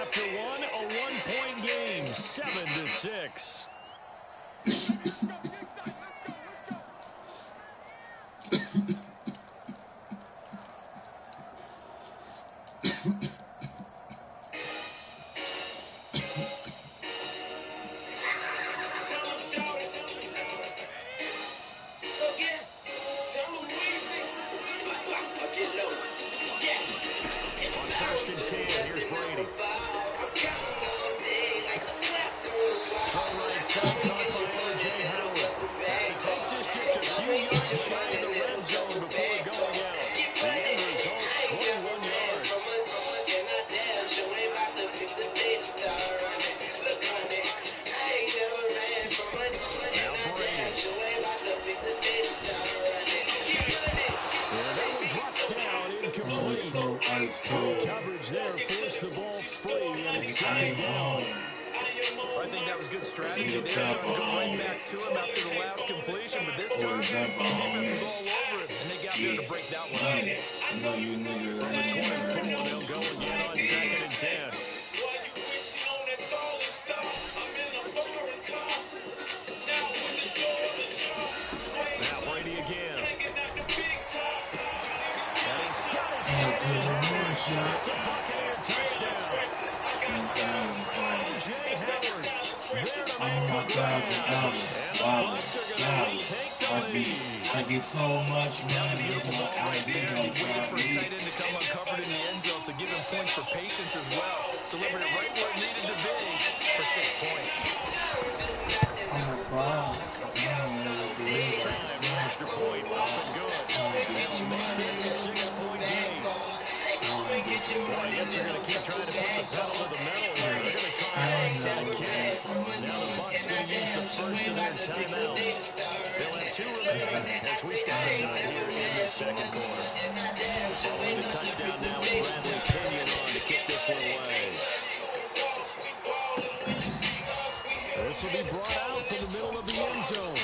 Speaker 4: After one, a 1-point game, 7-6. On 1st and 10, here's Brady. From right side, caught by O.J. Howard. And he takes this just a few yards shy of the red zone before going out. The end result, 21 yards. Now Brady.
Speaker 7: was so ice cold.
Speaker 4: Coverage there, forced the ball free, and it's second down.
Speaker 5: I think that was good strategy. They were trying to go right back to him after the last completion, but this time, the defense was all over him, and they got there to break that one up.
Speaker 7: I know you niggas.
Speaker 4: From the 24, they'll go again on second and 10. Now Brady again. And he's got his That's a Buccaneer touchdown. O.J. Howard there to make the grab. And the Bucs are going to retake the lead.
Speaker 7: I get so much money with my ID.
Speaker 5: He waited for his tight end to come uncovered in the end zone to give him points for patience as well. Delivered it right where it needed to be for 6 points.
Speaker 7: I'm a bomb.
Speaker 4: This time, extra point up and good. They'll make this a 6-point game. Boy, I guess they're going to keep trying to put the pedal to the metal here. They're going to try an onside kick. Now the Bucs going to use the first of their timeouts. They'll have 2 remaining as we step aside here in the second quarter. Following the touchdown now, it's Bradley Pinion on to kick this one away. This will be brought out from the middle of the end zone.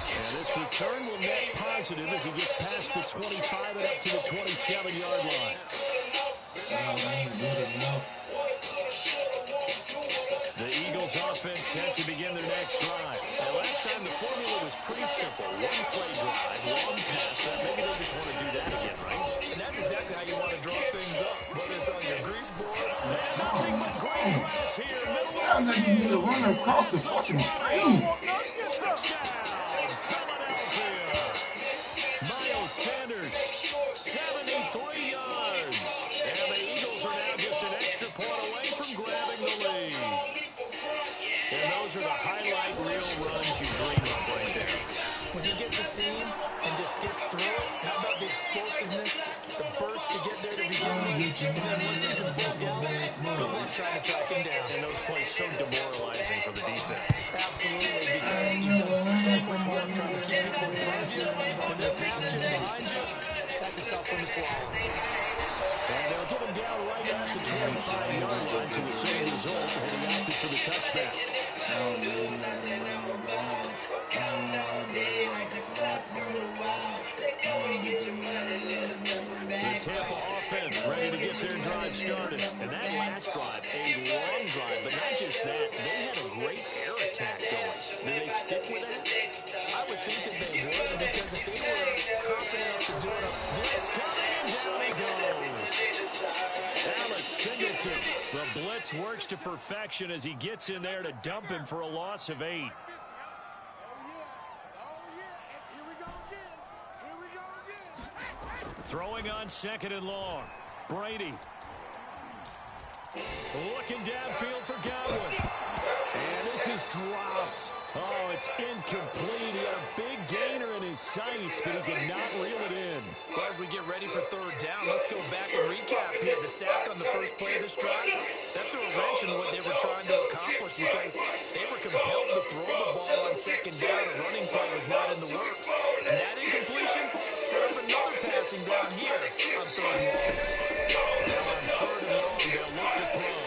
Speaker 4: And this return will net positive as he gets past the 25 and up to the 27-yard line. The Eagles offense set to begin their next drive. And last time the formula was pretty simple. 1 play drive, 1 pass. Maybe they just want to do that again, right?
Speaker 5: And that's exactly how you want to draw things up, whether it's on your grease board.
Speaker 4: There's nothing but green grass here.
Speaker 7: Sounds like you need to run across the fucking screen.
Speaker 4: Touchdown, Philadelphia. Miles Sanders, 73 yards. And the Eagles are now just an extra point away from grabbing the lead. And those are the highlight reel runs you dream of right there.
Speaker 5: When he gets a seam and just gets through it, how about the explosiveness, the burst to get there to begin with, and then once he's in full gallop, good luck trying to track him down.
Speaker 4: And those plays so demoralizing for the defense.
Speaker 5: Absolutely, because you've done so much work trying to keep people in front of you. When they're past you and behind you, that's a tough one to swallow.
Speaker 4: And they'll get him down right at the 25-yard line, so the same result, and he opted for the touchback. The Tampa offense ready to get their drive started. And that last drive, a long drive, but not just that, they had a great air attack going. Do they stick with that?
Speaker 5: I would think that they would, because if they were confident enough to do it,
Speaker 4: Blitz coming, and down he goes. Alex Singleton. The blitz works to perfection as he gets in there to dump him for a loss of 8. Throwing on second and long. Brady. Looking downfield for Godwin. And this is dropped. Oh, it's incomplete. He had a big gainer in his sights, but he could not reel it in.
Speaker 5: well, as we get ready for third down, let's go back and recap here. The sack on the first play of this drive, that threw a wrench in what they were trying to accomplish because they were compelled to throw the ball on second down. A running play was not in the works. And that incompletion set up another passing down here on third and long. Now on third and long, they'll look to throw.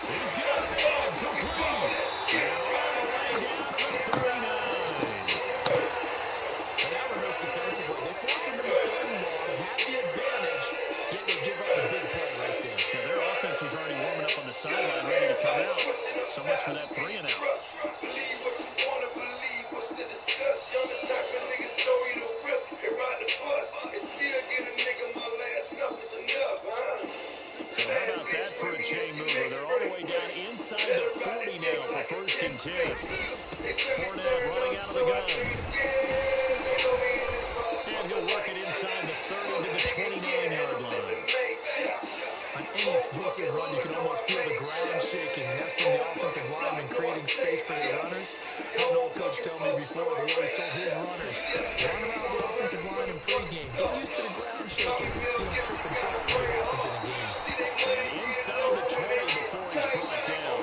Speaker 4: He's got it. Complete. And all the way down to the 39.
Speaker 5: And that rehearsed defensively. They forced him to the third and long, had the advantage, yet they give up the big play right there.
Speaker 4: Yeah, their offense was already warming up on the sideline, ready to come out. So much for that 3 and out. So how about that for a chain mover? They're all the way down inside the 40 now for first and 10. Fournette running out of the gun. And he'll work it inside the 30 to the 29-yard line.
Speaker 5: On any explosive run, you can almost feel the ground shaking, and that's from the offensive lineman creating space for their runners. I had an old coach tell me before, they always told his runners, run around the offensive line in pregame. Get used to the ground shaking. See him trip and fall when it happens in a game.
Speaker 4: And inside the 20 before he's brought down.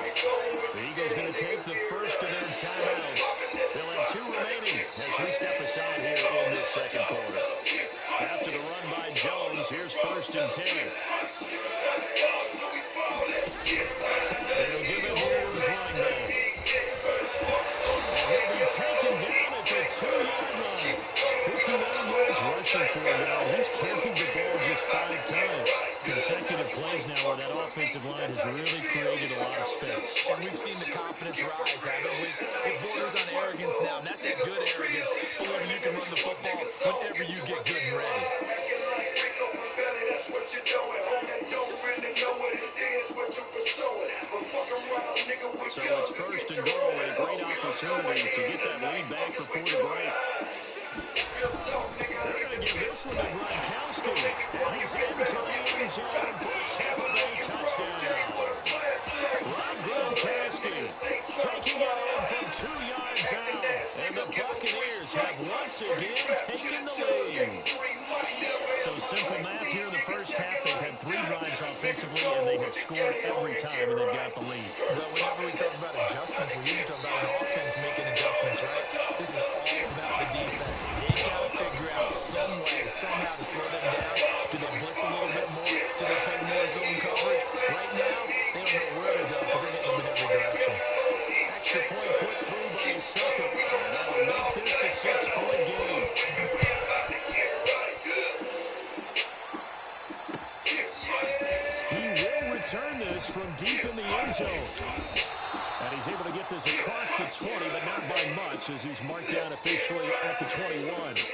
Speaker 4: The Eagles going to take the first of their timeouts. They'll have 2 remaining as we step aside here in this second. first and 10. They'll give it here to his running back. And he'll be taken down at the 2-yard line. 59 yards rushing for him now. He's carried the ball just 5 times. Consecutive plays now where that offensive line has really created a lot of space.
Speaker 5: And we've seen the confidence rise, haven't we? It borders on arrogance now, and that's that good arrogance. Believing you can run the football whenever you get good and ready.
Speaker 4: So it's first and goal, a great opportunity to get that lead back before the break. They're going to give this one to Gronkowski. He's into the end zone for a Tampa Bay touchdown. Rob Gronkowski taking it in from 2 yards out. And the Buccaneers have once again taken the lead. So simple math here in the first half. They've had 3 drives offensively, and they have scored every time, and they've got the lead.
Speaker 5: Well, whenever we talk about adjustments, we usually talk about an offense making adjustments, right? This is all about the defense. They've got to figure out some way, somehow to slow them down. Do they blitz a little bit more? Do they play more zone coverage? Right now, they don't know where to go because they're getting them in every direction.
Speaker 4: Extra point put through by Sucker. And that'll make this a 6-point game. He will return this from deep in the end zone. And he's able to get this across the 20, but not by much, as he's marked down officially at the 21.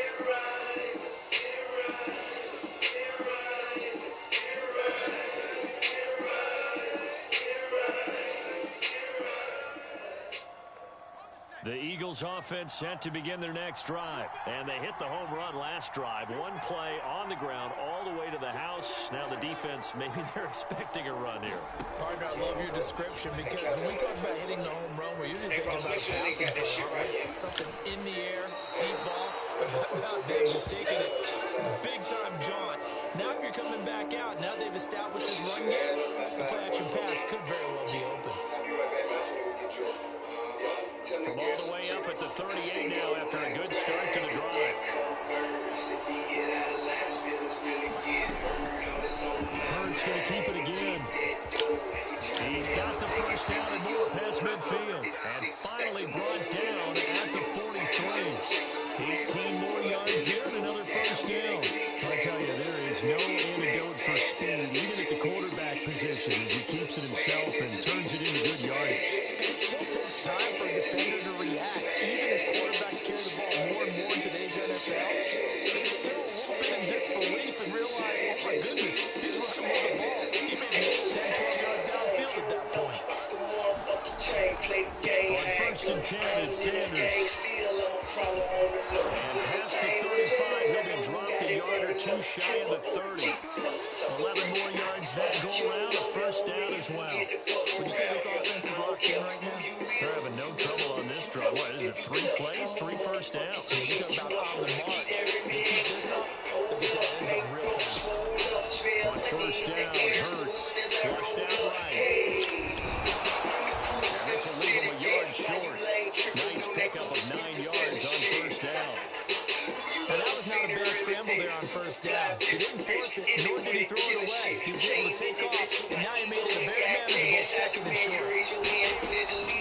Speaker 4: The Eagles offense set to begin their next drive. And they hit the home run last drive. One play on the ground all the way to the house. Now the defense, maybe they're expecting a run here.
Speaker 5: Partner, I love your description because when we talk about hitting the home run, we're usually thinking about a passing play, right? Something in the air, deep ball. But how about them just taking it big-time jaunt? Now if you're coming back out, now they've established this run game, the play-action pass could very well be open.
Speaker 4: From all the way up at the 38 now after a good start to the drive. Hurts going to keep it again. He's got the first down and more past midfield. And finally brought down at the 43. 18 more yards there and another first down. I tell you, there is no antidote for speed, even at the quarterback position, as he keeps it himself and turns it into good yardage.
Speaker 5: It still takes time for a defender to react. Even as quarterbacks carry the ball more and more in today's NFL, they're still a little bit in disbelief and realize, oh my goodness, he's running with the ball. He may be 10, 12 yards downfield at that point.
Speaker 4: On first and 10, it's Sanders. And past the 35, he'll be dropped a yard or two shy of the 30. 11 more yards that go around, a first down as well.
Speaker 5: Would you say this offense is locked in right now?
Speaker 4: They're having no trouble on this drive. What is it, 3 plays, 3 first downs?
Speaker 5: Yeah, you talk about on the march. They keep this up, they'll get to the end zone real fast.
Speaker 4: On first down, Hurts flushed out right. And this will leave him a yard short. Nice pickup of 9 yards on first down.
Speaker 5: And that was not a bad scramble there on first down. He didn't force it, nor did he throw it away. He was able to take off, and now he made it a very manageable second and short.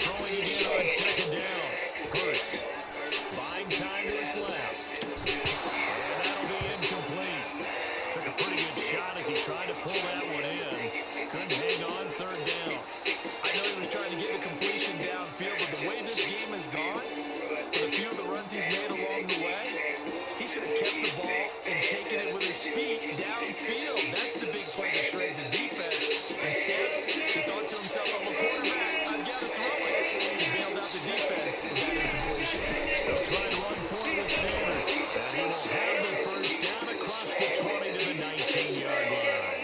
Speaker 4: Throwing again on second down. Hurts buying time to his left. And that'll be incomplete. Took a pretty good shot as he tried to pull that one in. Couldn't hang on third down.
Speaker 5: I know he was trying to get the completion downfield, but the way this game has gone, with a few of the runs he's made along the way, he should have kept the ball and taken it with his feet downfield. That's the big play that shreds the defense. Instead, he thought to himself, I'm a quarterback, I've got to throw it. He bailed out the defense with that incompletion.
Speaker 4: They'll try to run for it with Sanders. And he will have the first down across the 20 to the 19-yard line.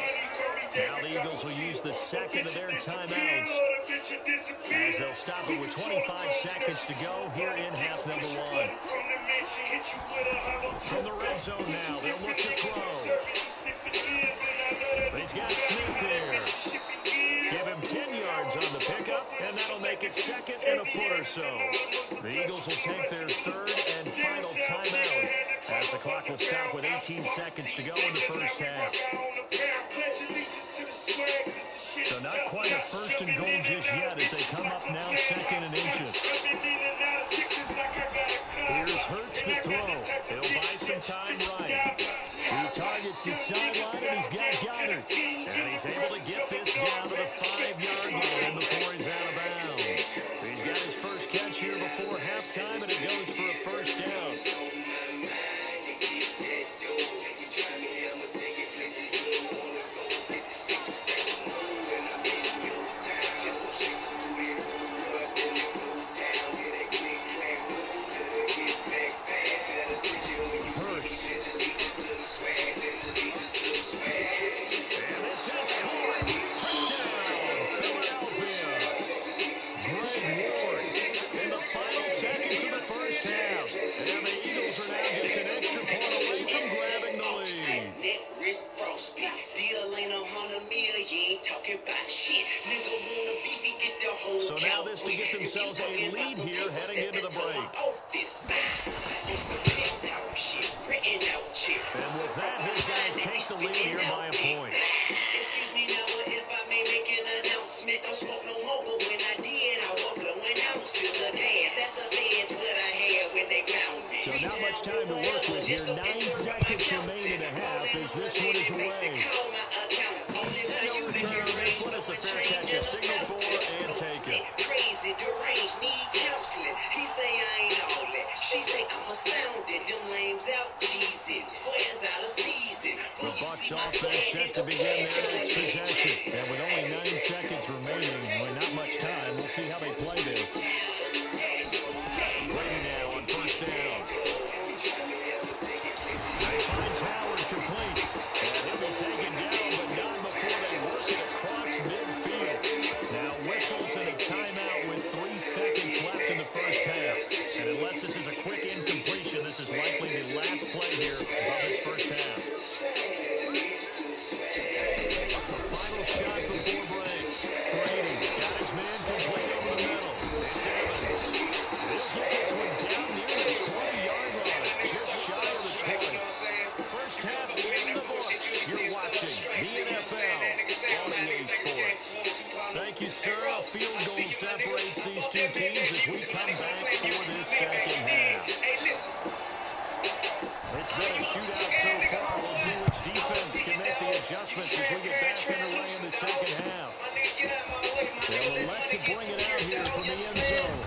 Speaker 4: Now the Eagles will use the second of their timeouts as they'll stop it with 25 seconds to go here in half number 1. From the red zone now, they'll look to throw. But he's got Smith there. Give him 10 yards on the pickup, and that'll make it second and a foot or so. The Eagles will take their third and final timeout as the clock will stop with 18 seconds to go in the first half. So not quite a first and goal just yet as they come up now second and inches. Here's Hurts to throw. He'll buy some time right. He targets the sideline and he's got Goddard. And he's able to get this down to the 5-yard line before he's out of bounds. He's got his first catch here before halftime, and it goes for a first down. So now this to get themselves a lead here heading into the break. And with that, his guys take the lead here by a point.
Speaker 3: Excuse me now, but if I may make an announcement, don't smoke no more, but when I did, I was blowing ounces of gas. That's the edge what I had when they found me.
Speaker 4: So not much time to work with here. 9 seconds remain in a half as this one is away. No return on this one as the fair catch is signaled for and taken.
Speaker 3: Crazy, deranged, need counseling. He say I ain't all that. She say I'm astounded. Them lames out, Jesus. Squares out of season.
Speaker 4: The Bucs offense set to begin their next possession. And with only 9 seconds remaining, with not much time, we'll see how they play this. Brady now on first down. He finds Howard complete. And he'll be taken down, but not before they work it across midfield. Now whistles and a timeout with 3 seconds left in the first half. And unless this is a quick incompletion, this is likely the last play here of this first half. The final shot before break. Brady got his man complete over the middle. It's Evans. He'll get this one down near the 20-yard line, just shy of the 20. First half in the books. You're watching the NFL on EA Sports. Thank you, sir. A field goal separates these two teams as we come back for this second half. It's been a shootout so far. We'll see which defense can make the adjustments as we get back underway in the second half. They'll elect to bring it out here from the end zone.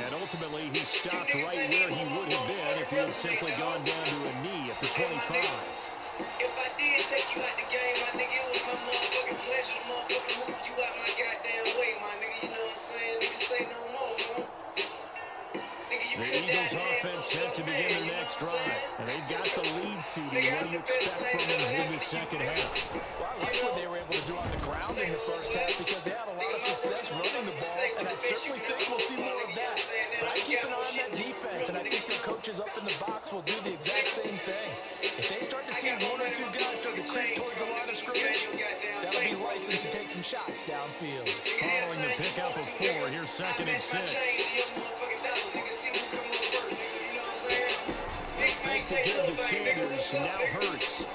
Speaker 4: And ultimately, he stopped right where he would have been if he had simply gone down to a knee at the 25.
Speaker 3: If I did take you out the game, my nigga, it was my motherfucking pleasure to motherfucking move you out my goddamn way, my nigga. You know what I'm saying? Nigga, say no more, bro.
Speaker 4: The Eagles offense set to begin their next drive. And they've got the lead seeding. What do you expect from them in the second half?
Speaker 5: Well, I like what they were able to do on the ground in the first half because they had a lot of success running the ball, and I certainly think we'll see more of that. But I keep an eye on that defense, and I think their coaches up in the box will do the exact same thing. If they start to see 1 or 2 guys start to creep towards the line of scrimmage, that'll be license to take some shots downfield.
Speaker 4: Following the pickup of 4, here's second and 6. Fake to give to Sanders, now Hurts.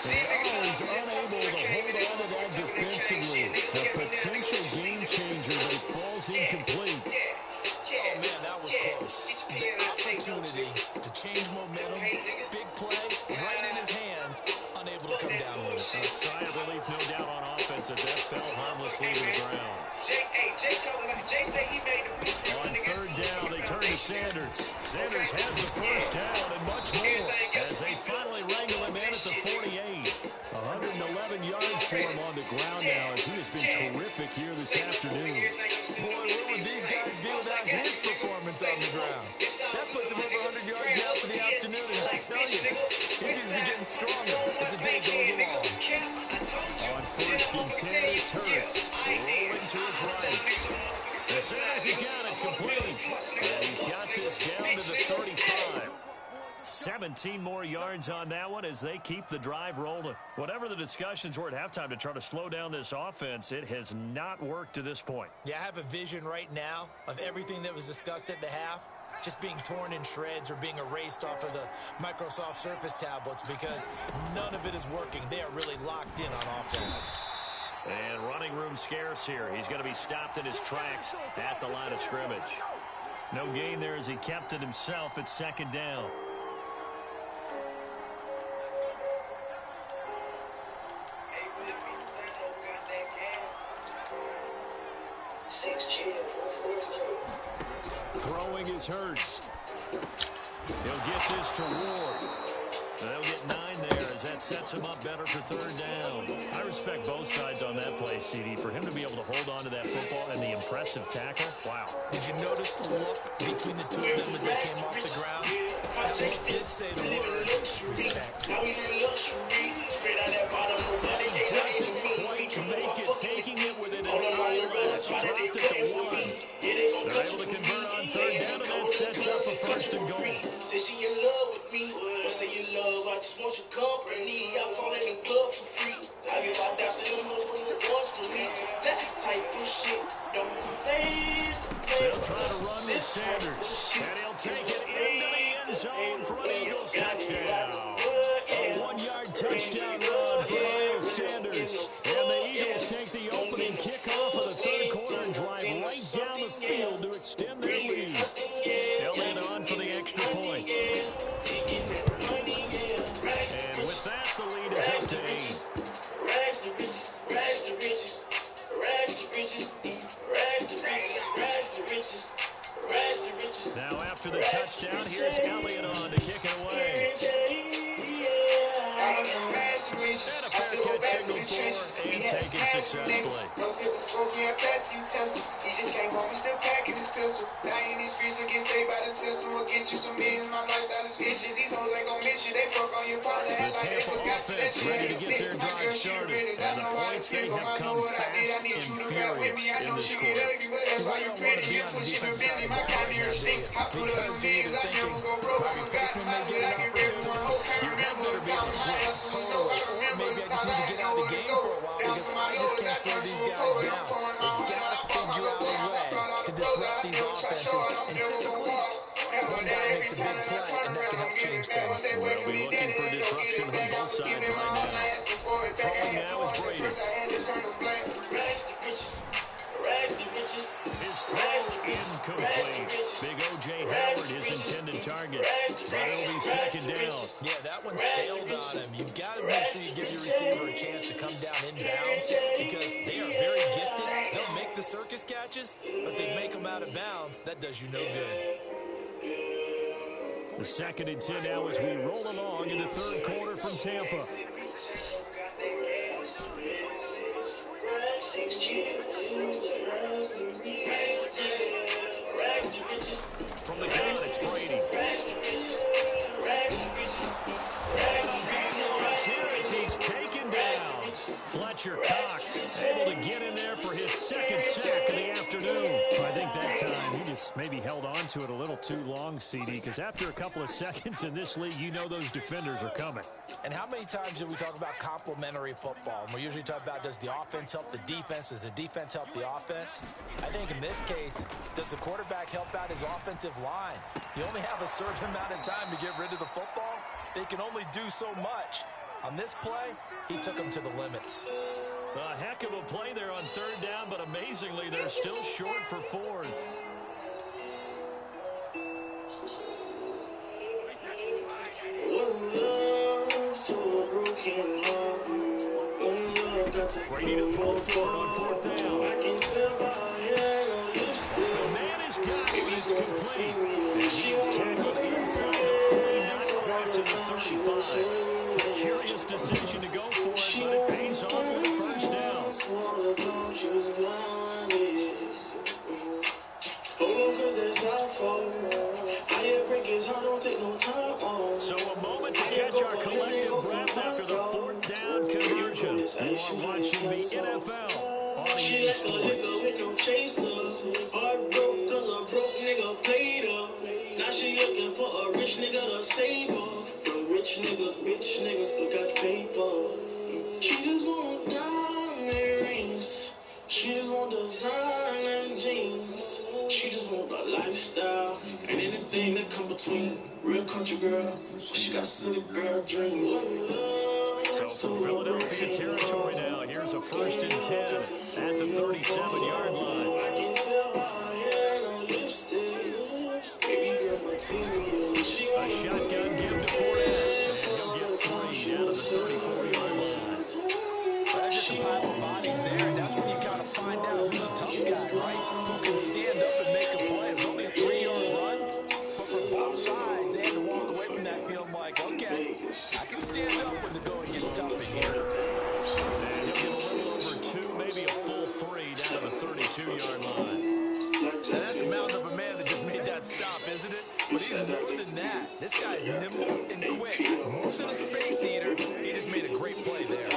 Speaker 4: And he's unable to hold on to that defensively. A potential game changer, but it falls incomplete.
Speaker 5: Oh, man, that was close. The opportunity to change momentum, big play, right in his hands, unable to come down with it.
Speaker 4: A sigh of relief, no doubt, on offense that fell harmlessly to the ground. On third down, they turn to Sanders. Sanders has the first down and much more as they finally wrangle him in at the 48. 111 yards for him on the ground now as he has been terrific here this afternoon.
Speaker 5: Boy, what would these guys be without his performance on the ground? That puts him over 100 yards now for the afternoon, and I tell you, he seems to be getting stronger as the day goes along.
Speaker 4: On first and 10, it's Hurts. Rolling to his right. As soon as he's got it complete, and he's got this down to the 35. 17 more yards on that one as they keep the drive rolling. Whatever the discussions were at halftime to try to slow down this offense, it has not worked to this point.
Speaker 5: Yeah, I have a vision right now of everything that was discussed at the half. just being torn in shreds or being erased off of the Microsoft Surface tablets because none of it is working. They are really locked in on offense.
Speaker 4: And running room scarce here. He's going to be stopped in his tracks at the line of scrimmage. No gain there as he kept it himself at second down. Throwing is Hurts. He'll get this to Ward. They'll get 9 there as that sets him up better for third down. I respect both sides on that play, CD. For him to be able to hold on to that football and the impressive tackle, wow.
Speaker 5: Did you notice the look between the two of them as they came off the ground? That look did say the word respect.
Speaker 4: He doesn't quite make it, taking it within an eyelash. Dropped it to 1. They're able to convert on third down, and that sets up a first and goal.
Speaker 3: Say she in love with me, say you love, I just want your company. I fall in the club for free. I give my doubts to them hoes when it was for me. That type of shit don't phase.
Speaker 4: They'll try to run with Sanders, and he'll take it into the end zone for an Eagles touchdown. A 1-yard touchdown run for Miles Sanders. And the Eagles take the opening kickoff of the third quarter and drive right down the field to extend their lead. They'll lead on for the extra point. And with that, the lead is up to 8.
Speaker 3: Rags to riches, rags to riches, rags to riches, rags to riches, rags to riches, rags to riches.
Speaker 4: Now after the touchdown, here's Elliott on to kick it away. And a fair catch signal for and taken successfully. The Tampa offense ready to get their drive started. And the points, they have come fast and furious in this quarter.
Speaker 5: You don't want to be on the defensive side of the ball right now, do you? Because you're either thinking, my replacement may get an opportunity, your head better be able to swing totally, or maybe I just need to get out of the game for a while because I just can't slow these guys down. They've got to figure out a way to disrupt these offenses, and typically, one guy makes a big play, and that can help change things.
Speaker 4: We'll be looking for disruption on both sides right now. Throwing now is Brady. His throw incomplete. Big O.J. Howard, his intended target. But it'll be second down.
Speaker 5: Yeah, that one sailed on him. You've got to make sure you give your receiver a chance to come down inbounds because they are very gifted. They'll make the circus catches, but they make them out of bounds. That does you no good.
Speaker 4: The 2nd and 10 now as we roll along in the third quarter from Tampa. From the gun, it's Brady. He's taken down. Fletcher Cox able to get in there for his 2nd sack of the afternoon. I think that time he just maybe held on to it a little too long, CD, because after a couple of seconds in this league, you know those defenders are coming.
Speaker 5: And how many times do we talk about complementary football? And we usually talk about, does the offense help the defense? Does the defense help the offense? I think in this case, does the quarterback help out his offensive line? You only have a certain amount of time to get rid of the football. They can only do so much. On this play, he took them to the limits.
Speaker 4: A heck of a play there on third down, but amazingly, they're still short for 4th. Brady to throw for it on 4th down. The man is got it, and it's complete. And he is tackled inside the 40, not quite to the 35. Curious decision to go for it, but it pays off with a first down. So a moment to catch our collective breath after the 4th down conversion. You are watching the NFL on EA Sports.
Speaker 3: Now she looking for a rich nigga to save her. The rich niggas, bitch niggas, who got paper. She just want diamond rings. She just want designer jeans. She She just want a lifestyle and anything that come between. Real country girl, she got city girl dreams.
Speaker 4: So from Philadelphia territory now, here's a 1st and 10 at the 37-yard line.
Speaker 3: I can tell by her hair and her lipstick. Baby girl, my team.
Speaker 4: A shotgun give to Fournette, and he'll get 3 down to the 34-yard line.
Speaker 5: There's just a pile of bodies there, and that's when you kind of find out who's a tough guy, right? Who can stand up and make a play. It's only a 3-yard run, but for both sides, they had to walk away from that field like, okay, I can stand up when the going gets tough in here.
Speaker 4: And he'll get a little over 2, maybe a full 3 down to the 32-yard line.
Speaker 5: And that's a mountain of a man that just made that stop, isn't it? But he's more than that. This guy's nimble and quick. More than a space eater. He just made a great play there.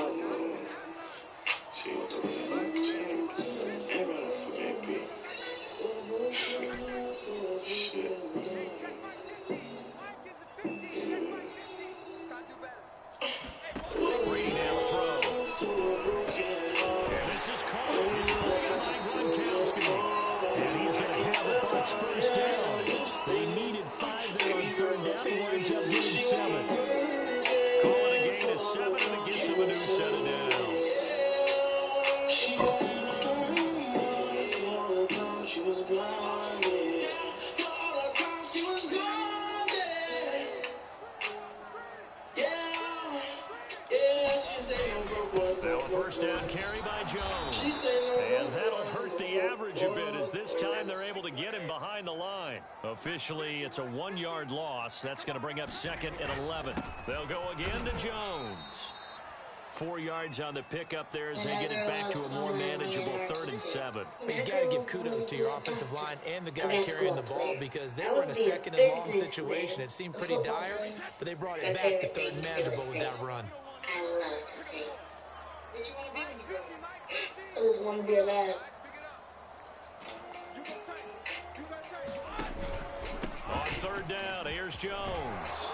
Speaker 4: Brady now throws. And this is caught. It's caught by Gronkowski. And he's going to have the Bucs 1st down. They needed 5 there on 3rd down. He winds up getting 7. Calling a gain of 7, and it gets him a new set of downs.
Speaker 3: She was blinded. All the time she was blinded. Yeah, she said
Speaker 4: Now a 1st down carry by Jones. And that'll hurt the average a bit as this time they're able to get him behind the line. Officially, it's a 1-yard loss. That's going to bring up 2nd and 11. They'll go again to Jones. 4 yards on the pickup there as they get it back to a more manageable 3rd and 7.
Speaker 5: But you got to give kudos to your offensive line and the guy carrying the ball because they were in a 2nd and long situation. It seemed pretty dire, but they brought it back to 3rd and manageable with that run.
Speaker 9: I love to see. What you want to be when you grow up? I just want to be alive.
Speaker 4: On 3rd down, here's Jones.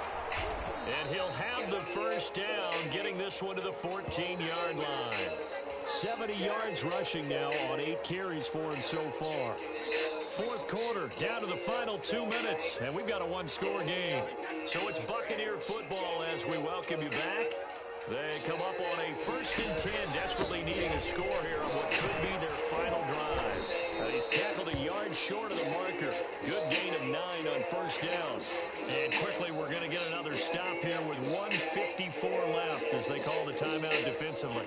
Speaker 4: And he'll have the 1st down, getting this one to the 14-yard line. 70 yards rushing now on 8 carries for him so far. 4th quarter, down to the final 2 minutes, and we've got a 1-score game. So it's Buccaneer football as we welcome you back. They come up on a 1st and 10, desperately needing a score here on what could be their final drive. He's tackled a yard short of the marker. Good gain of 9 on 1st down. And quickly we're going to get another stop here with 1:54 left as they call the timeout defensively.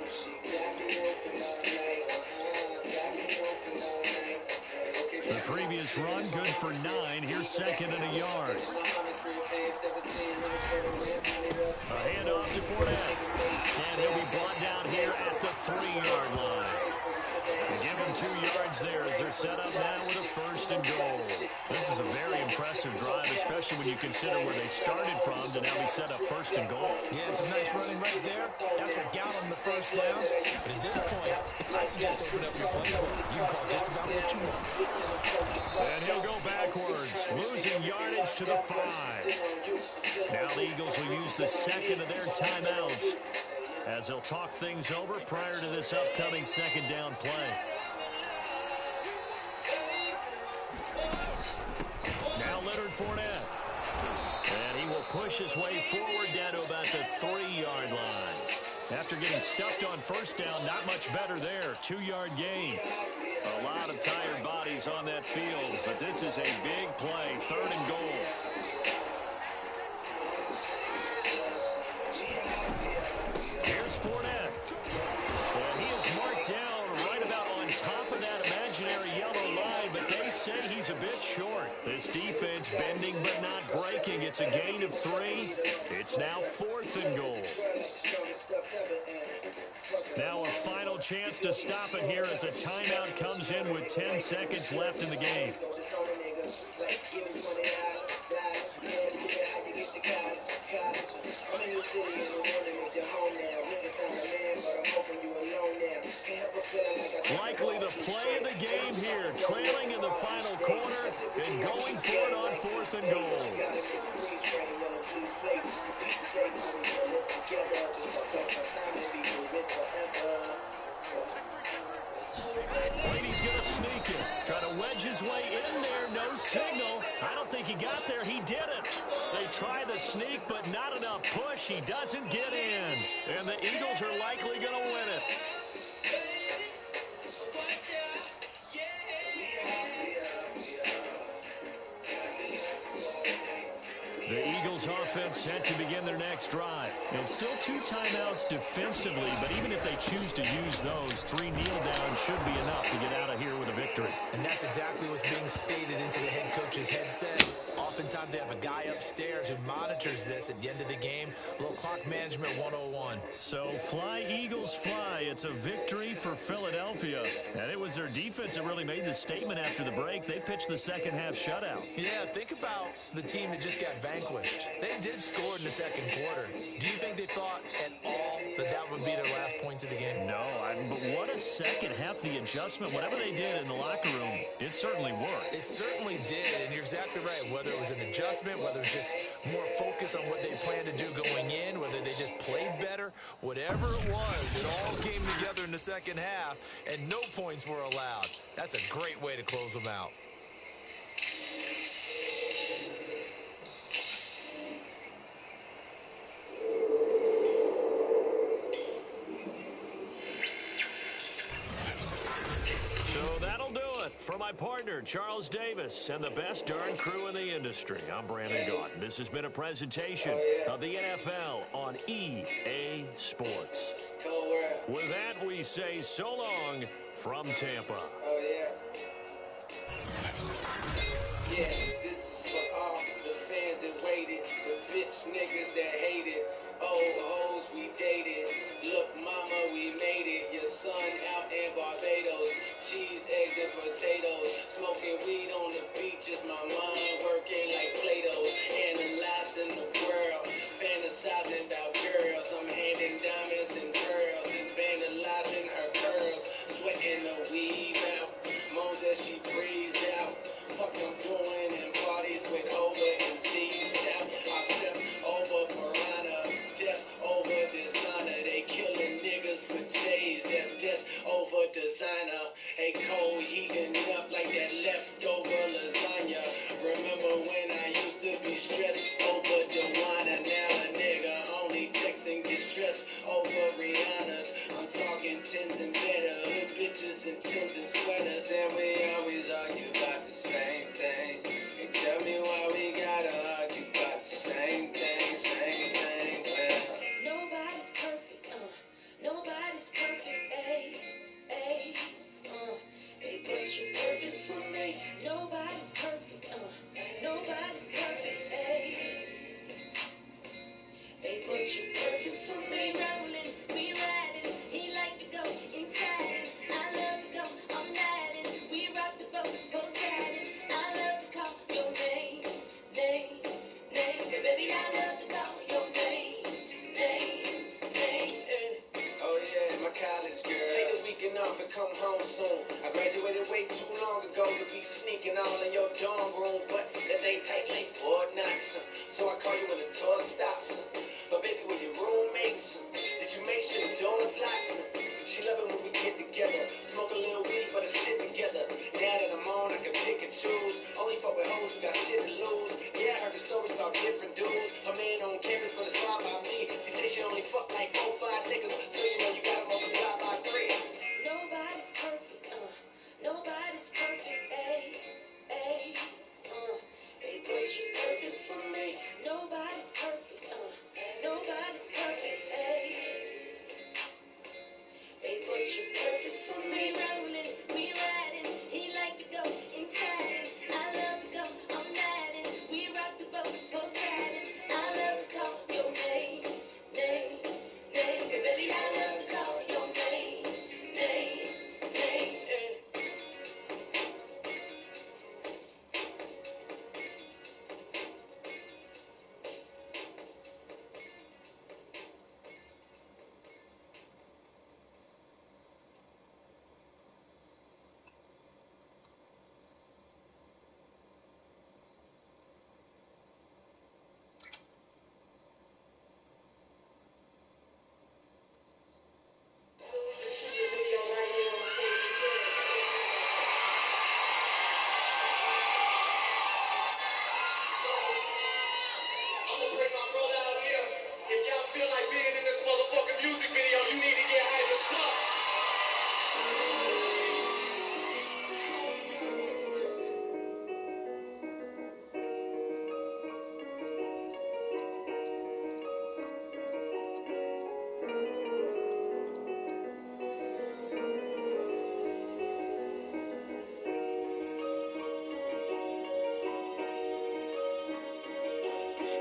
Speaker 4: The previous run good for 9. Here's 2nd and a yard. A handoff to Fournette. And he'll be brought down here at the 3-yard line. Give him 2 yards there as they're set up now with a 1st and goal. This is a very impressive drive, especially when you consider where they started from to now be set up 1st and goal.
Speaker 5: Yeah, some nice running right there. That's what got them the 1st down. But at this point, I suggest open up your playbook. You can call just about what you want.
Speaker 4: And he'll go backwards, losing yardage to the 5. Now the Eagles will use the 2nd of their timeouts as they'll talk things over prior to this upcoming 2nd down play. Now Leonard Fournette. And he will push his way forward down to about the 3-yard line. After getting stuffed on 1st down, not much better there. 2-yard gain. A lot of tired bodies on that field, but this is a big play. 3rd and goal. Here's Fournette. And he is marked down right about on top of that imaginary yellow line, but they say he's a bit short. This defense bending but not breaking. It's a gain of 3. It's now 4th and goal. Now a final chance to stop it here as a timeout comes in with 10 seconds left in the game. Likely the play of the game here, trailing in the final quarter and going for it on 4th and goal. Brady he's going to sneak it. Try to wedge his way in there. No signal. I don't think he got there. He didn't. They try the sneak, but not enough push. He doesn't get in. And the Eagles are likely going to win it. The Eagles offense set to begin their next drive. And still 2 timeouts defensively, but even if they choose to use those, 3 kneel downs should be enough to get out of here with a victory.
Speaker 5: And that's exactly what's being stated into the head coach's headset. Oftentimes they have a guy upstairs who monitors this at the end of the game. A little clock management 101.
Speaker 4: So fly, Eagles, fly. It's a victory for Philadelphia. And it was their defense that really made the statement after the break. They pitched the second half shutout.
Speaker 5: Yeah, think about the team that just got vanquished. They did score in the second quarter. Do you think they thought at all that that would be their last points of the game?
Speaker 4: No, but what a second half. The adjustment, whatever they did in the locker room, it certainly worked.
Speaker 5: It certainly did, and you're exactly right. Whether it was an adjustment, whether it was just more focus on what they planned to do going in, whether they just played better, whatever it was, it all came together in the second half, and no points were allowed. That's a great way to close them out.
Speaker 4: So that'll do it for my partner, Charles Davis, and the best darn crew in the industry. I'm Brandon Gaudin. This has been a presentation of the NFL on EA Sports. With that, we say so long from Tampa.
Speaker 10: Oh, yeah. Yeah, this is for all the fans that waited, the bitch niggas that hated, old hoes we dated. Look, mama, we made it. Your son out in Barbados, cheese, eggs, and potatoes. Smoking weed on the beach, just my mind working like Play-Doh. Analyzing the world, fantasizing about girls. I'm handing diamonds and pearls and vandalizing her curls. Sweating the weave out, moans as she breathes out. Fucking doing in parties with Hova and Steve South. I step over Piranha, death over designer. They killing niggas for J's, that's death over designer. Hey, Cole heating up like that leftover lasagna. Remember when I used to be stressed over Dewana? Now a nigga only texting gets stressed over Rihanna's. I'm talking tins and better, hood bitches and Tims and sweaters. And we always argue about the same thing. And tell me why we gotta argue about the same thing, same thing. Well,
Speaker 11: nobody's perfect, nobody's perfect, ayy, ayy, hey, but you're perfect for me. Nobody's perfect, nobody's perfect, ayy, hey, but you're perfect for me. Rolling, we riding, he like to go inside. I love to go, I'm riding, we rock the boat, both riding. I love to call your name, name, name. Hey, baby, I love to call your name, name, name.
Speaker 10: oh yeah, my college girl. Take the weekend off and come home soon. I graduated way too long ago to be sneaking all in your dorm room, but that ain't tight like Fort Knox. So I call you when the tour stops. But baby, with your roommates, did you make sure the door's locked? She love it when we get together. Smoke a little weed, but it's shit together. Now that I'm on, I can pick and choose. Only fuck with hoes who got shit to lose. Yeah, I heard the stories about different dudes. Her man on campus, but it's all about me. She say she only fuck like 4, 5 niggas. So you know you gotta multiply by 3.
Speaker 11: Nobody's perfect, nobody's perfect, ayy, ayy, hey, but you're perfect for me. Nobody's perfect, nobody's perfect, ayy, hey, but you're perfect for me. Rolling, we riding, he like to go inside. I love to go, I'm riding, we rock the boat, both riding. I love to call your name, name, name. Hey, baby,
Speaker 3: bring my brother out here. If y'all feel like being in this motherfucking music video, you need to get hype as fuck.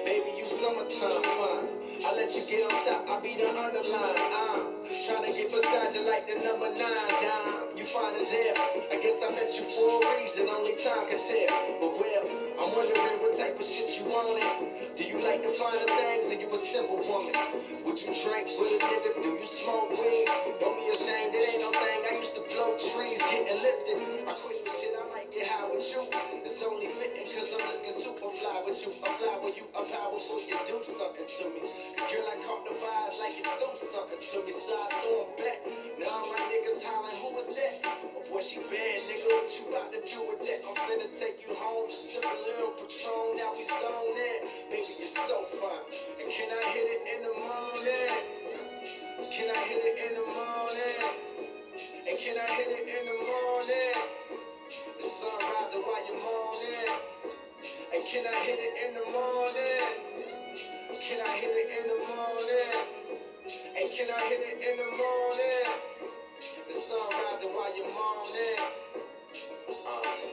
Speaker 3: Baby, you summertime fun. I let you get on top, I be the underline. Trying to get beside you like the number 9 dime. You fine as hell. I guess I met you for a reason, only time can tell. But well, I'm wondering what type of shit you wanted. Do you like the finer things or you a simple woman? Would you drink with a nigga? Do you smoke weed? Don't be ashamed, it ain't no thing. I used to blow trees, getting lifted. I quit the shit, I might get high with you. It's only fitting cause I'm looking super fly with you. I fly with you, I'm powerful, you do something to me. This girl, I caught the vibes like you do something to me. So I throw 'em back. Now all my niggas hollering, who is that? Oh boy, she bad, nigga, what you about to do with that? I'm finna take you home, sip a little Patron, now we zone in. Baby, you're so fine. And can I hit it in the morning? Can I hit it in the morning? And can I hit it in the morning? The sun rising while you're moaning. And can I hit it in the morning? Can I hit it in the morning? And can I hit it in the morning? The sun rising while you're moaning.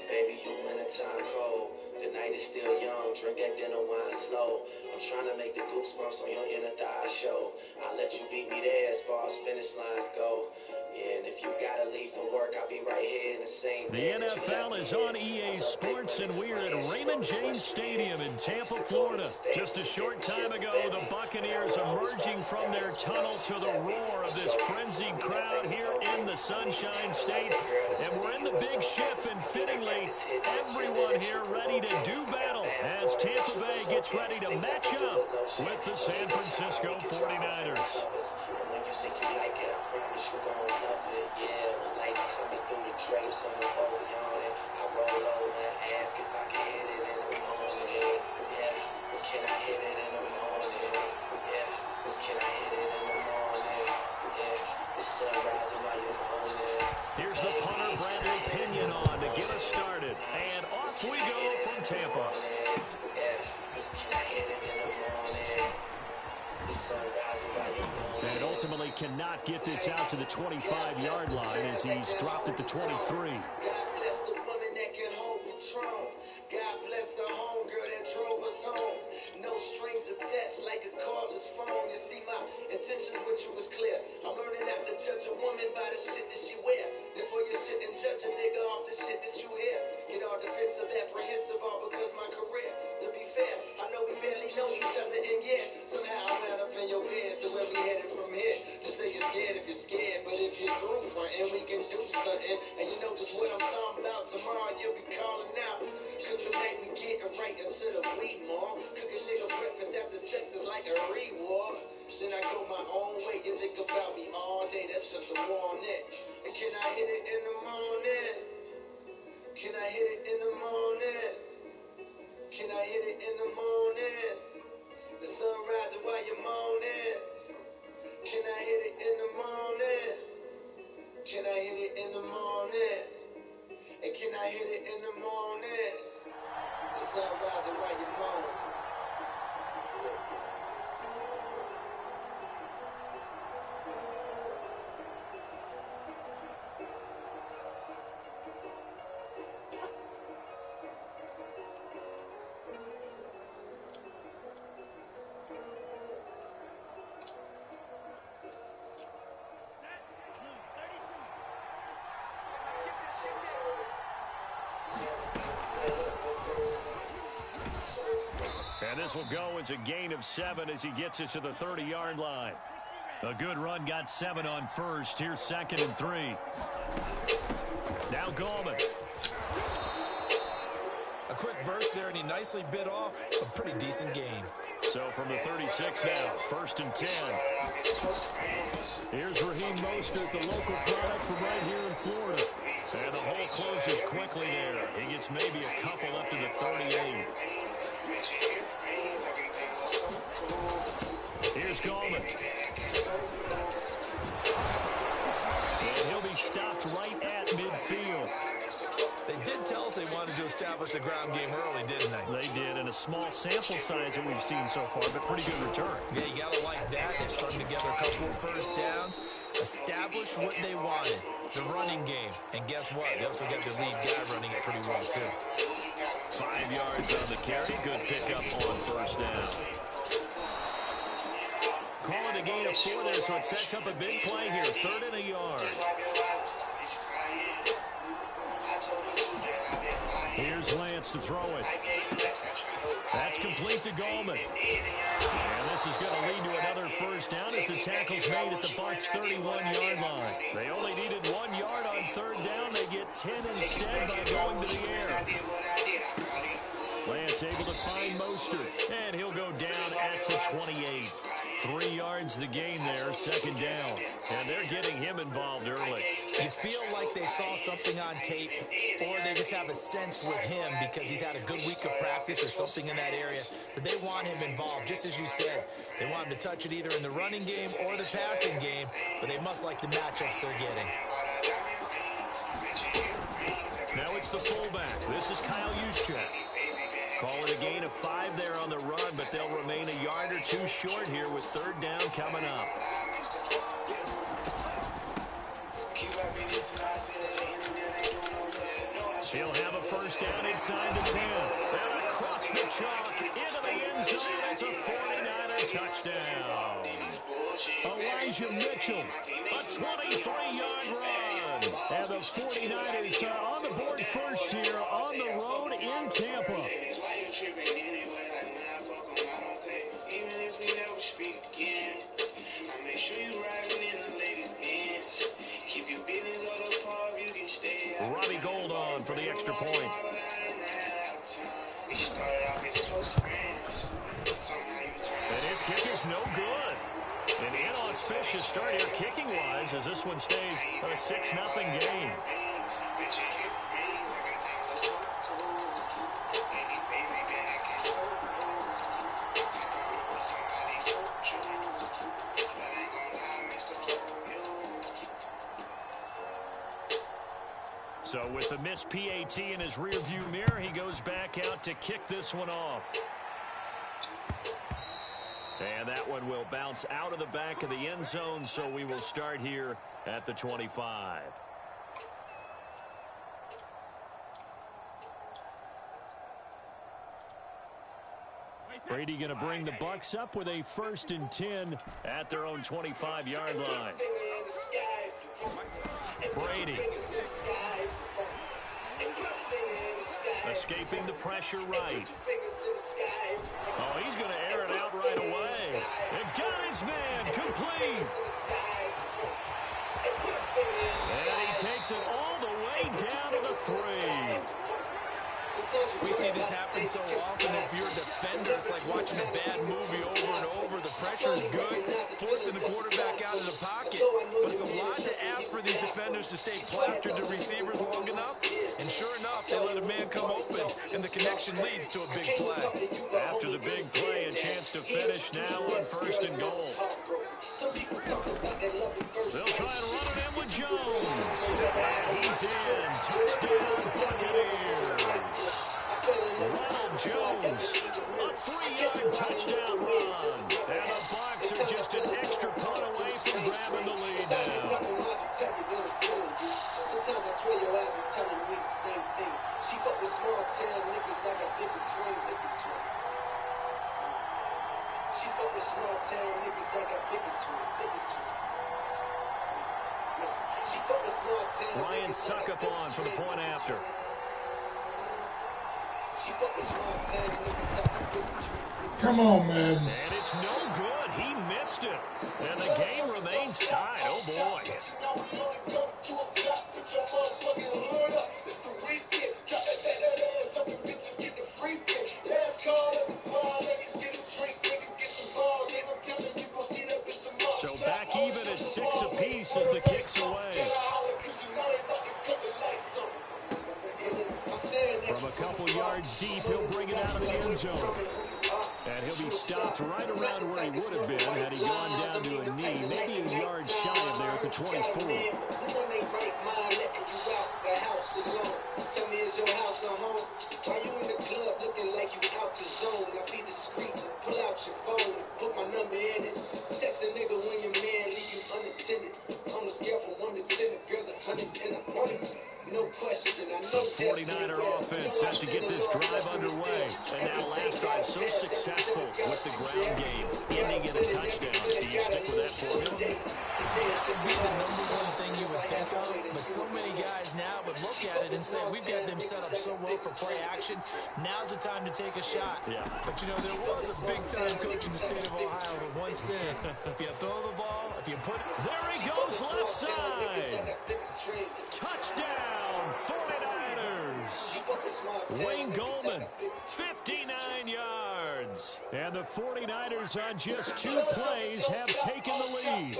Speaker 3: Baby, you wintertime cold. The night is still young. Drink that dinner wine slow. I'm trying to make the goosebumps on your inner thigh show. I'll let you beat me there as far as finish lines go. Yeah, and if you gotta leave for work, I'll be right here in the same
Speaker 4: The NFL is on EA Sports, and we're at Raymond James Stadium in Tampa, Florida. Just a short time ago, the Buccaneers emerging from their tunnel to the roar of this frenzied crowd here in the Sunshine State. And we're in the big ship, and fittingly, everyone here ready to do battle as Tampa Bay gets ready to match up with the San Francisco 49ers.
Speaker 3: When you think you like it, I promise you gon' love it. Yeah, when lights coming through the drapes on the boat yawning, I roll over and ask if I can hit it in the morning. Yeah, can I hit it in the morning? Yeah, can I hit it in the morning? Yeah, the sun rising while you're moaning.
Speaker 4: Here's the punter, Bradley Pinion, on to get us started. And off we go from Tampa.
Speaker 3: Yeah, can I hit it in the morning? The sun rising while you're moaning.
Speaker 4: And ultimately cannot get this out to the 25-yard line as he's dropped at the 23.
Speaker 3: God bless the woman that can hold control. God bless her homegirl that drove us home. No strings attached like a cordless phone. You see, my intentions with you was clear. I'm learning not to judge a woman by the shit that she wear. Therefore you shouldn't judge a nigga off the shit that you hear. Get all defensive, apprehensive, all because my career. To be fair, I know we barely know each other, and yeah, somehow I wound up in your bed. So where we headed from here? Just say you're scared if you're scared, but if you're through frontin', we can do something. And you know just what I'm talking about. Tomorrow you'll be calling out. Cause tonight we getting right into the weed, mom. Cook a nigga breakfast after sex is like a reward. Then I go my own way. You think about me all day, that's just a warning. And can I hit it in the morning? Can I hit it in the morning? Can I hit it in the morning? The sun rising while you're moaning. Can I hit it in the morning? Can I hit it in the morning? And can I hit it in the morning? The sun rising while you're moaning.
Speaker 4: And this will go as a gain of 7 as he gets it to the 30-yard line. A good run got 7 on first. Here's 2nd and 3. Now Gallman.
Speaker 5: A quick burst there, and he nicely bit off a pretty decent gain.
Speaker 4: So from the 36 now, 1st and 10. Here's Raheem Mostert, the local product from right here in Florida. And the hole closes quickly there. He gets maybe a couple up to the 38. here's Gallman. And he'll be stopped right at midfield.
Speaker 5: They did tell us they wanted to establish the ground game early, didn't they?
Speaker 4: They did, in a small sample size that we've seen so far, but pretty good return.
Speaker 5: Yeah, you got to like that. They strung together a couple of first downs, established what they wanted, the running game. And guess what? They also got their lead guy running it pretty well, too.
Speaker 4: 5 yards on the carry. Good pickup on first down. Call it a gain of 4 there, so it sets up a big play here. 3rd and a yard. Here's Lance to throw it. That's complete to Gallman. And this is going to lead to another first down as the tackle's made at the Bucs' 31-yard line. They only needed 1 yard on 3rd down. They get 10 instead by going to the air. Lance able to find Mostert, and he'll go down at the 28. 3 yards the gain there, 2nd down. And they're getting him involved early.
Speaker 5: You feel like they saw something on tape, or they just have a sense with him because he's had a good week of practice or something in that area, that they want him involved, just as you said. They want him to touch it either in the running game or the passing game, but they must like the matchups they're getting.
Speaker 4: Now it's the fullback. This is Kyle Juszczyk. Call it a gain of 5 there on the run, but they'll remain a yard or 2 short here with 3rd down coming up. He'll have a first down inside the 10. And across the chalk into the end zone. It's a 49er touchdown. Elijah Mitchell, a 23-yard run. And the 49ers are on the board first here on the road in Tampa. Robbie Gould on for the extra point. And his kick is no good. An inauspicious start here kicking-wise as this one stays a 6-0 game. So with the missed PAT in his rearview mirror, he goes back out to kick this one off. And that one will bounce out of the back of the end zone, so we will start here at the 25. Brady going to bring the Bucs up with a 1st and 10 at their own 25-yard line. Brady. Escaping the pressure right. Oh, he's going to air it out right away. And got his man complete. And he takes it all the way down to the 3.
Speaker 5: We see this happen so often. If you're a defender, it's like watching a bad movie over and over. The pressure is good, forcing the quarterback out of the pocket. But it's a lot to ask for these defenders to stay plastered to receivers long enough. And sure enough, they let a man come open, and the connection leads to a big play.
Speaker 4: After the big play, a chance to finish now on 1st and goal. They'll try and run it in with Jones. And he's in. Touchdown, Buccaneers. Ronald Jones, a 3-yard touchdown run. And the Bucs are just an extra punt away from grabbing the lead now.
Speaker 10: Sometimes I swear your ass be telling me the same thing. She fuck with small town niggas, I got big between. She fuck with small town niggas, I got big between. She fuck with small town.
Speaker 4: Ryan Suckup on for the point after.
Speaker 10: She fuck with small town niggas, I got big between.
Speaker 7: Come on, man.
Speaker 4: And it's no good. He missed it. And the game remains tied. Oh, boy. So back even at 6 apiece as the kick's away. From a couple yards deep, he'll bring it out of the end zone. And he'll be stopped right around where he would have been had he gone down to a knee, maybe a yard shy of there at the 24.
Speaker 10: Tell me, is your house a home? Why you in the club looking like you out the zone? I be discreet, pull out your phone, put my number in it. Text a nigga when your man leave you unattended. On a scale from 1 to 10, the girl's 100 and I'm on it. No question, I know
Speaker 4: the 49er offense set to get this drive underway. And that last drive so successful with the ground game, ending in a touchdown. Do you stick with that formula?
Speaker 5: That would be the #1 thing you would think of, but so many guys now would look at it and say, we've got them set up so well for play action, now's the time to take a shot.
Speaker 4: Yeah.
Speaker 5: But, you know, there was a big-time coach in the state of Ohio who once said, if you throw the ball, if you put it...
Speaker 4: There he goes left side. Touchdown, 49ers. Wayne Goldman, 59 yards. And the 49ers on just 2 plays have taken the lead.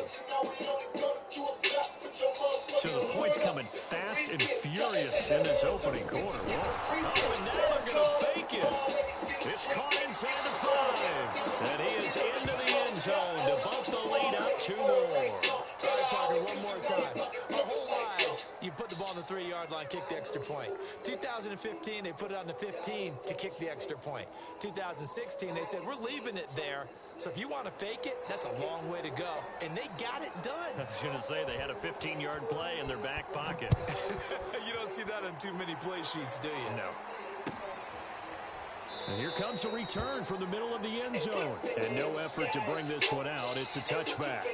Speaker 4: So the points coming fast and furious in this opening quarter. Whoa. Oh, and now they're going to fake it. It's caught inside the 5. And he is into the end zone to bump the lead up 2 more.
Speaker 5: All right, Parker, one more time. Our whole lives, you put the ball on the 3-yard line, kick the extra point. 2015, they put it on the 15 to kick the extra point. 2016, they said, we're leaving it there. So if you want to fake it, that's a long way to go. And they got it done.
Speaker 4: I was going to say they had a 15-yard play in their back pocket.
Speaker 5: You don't see that on too many play sheets, do you?
Speaker 4: No. And here comes a return from the middle of the end zone. And no effort to bring this one out. It's a touchback.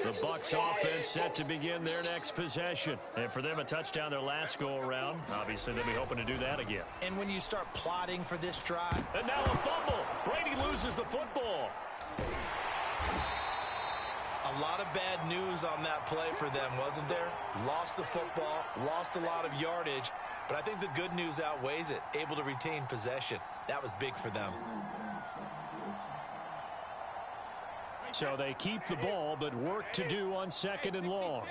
Speaker 4: The Bucs offense set to begin their next possession. And for them, a touchdown their last go-around. Obviously, they'll be hoping to do that again.
Speaker 5: And when you start plotting for this drive...
Speaker 4: And now a fumble. Brady loses the football.
Speaker 5: A lot of bad news on that play for them, wasn't there? Lost the football, lost a lot of yardage, but I think the good news outweighs it. Able to retain possession. That was big for them.
Speaker 4: So they keep the ball, but work to do on 2nd and long.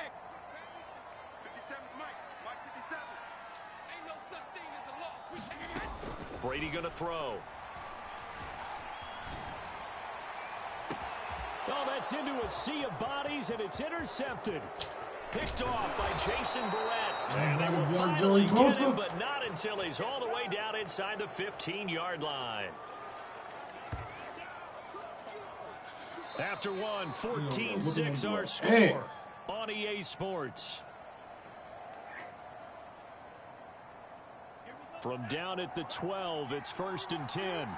Speaker 4: Brady going to throw. Oh, that's into a sea of bodies, and it's intercepted. Picked off by Jason Verrett. And they will finally get him, but not until he's all the way down inside the 15-yard line. After one, 14-6 our score on EA Sports. From down at the 12, it's 1st and 10.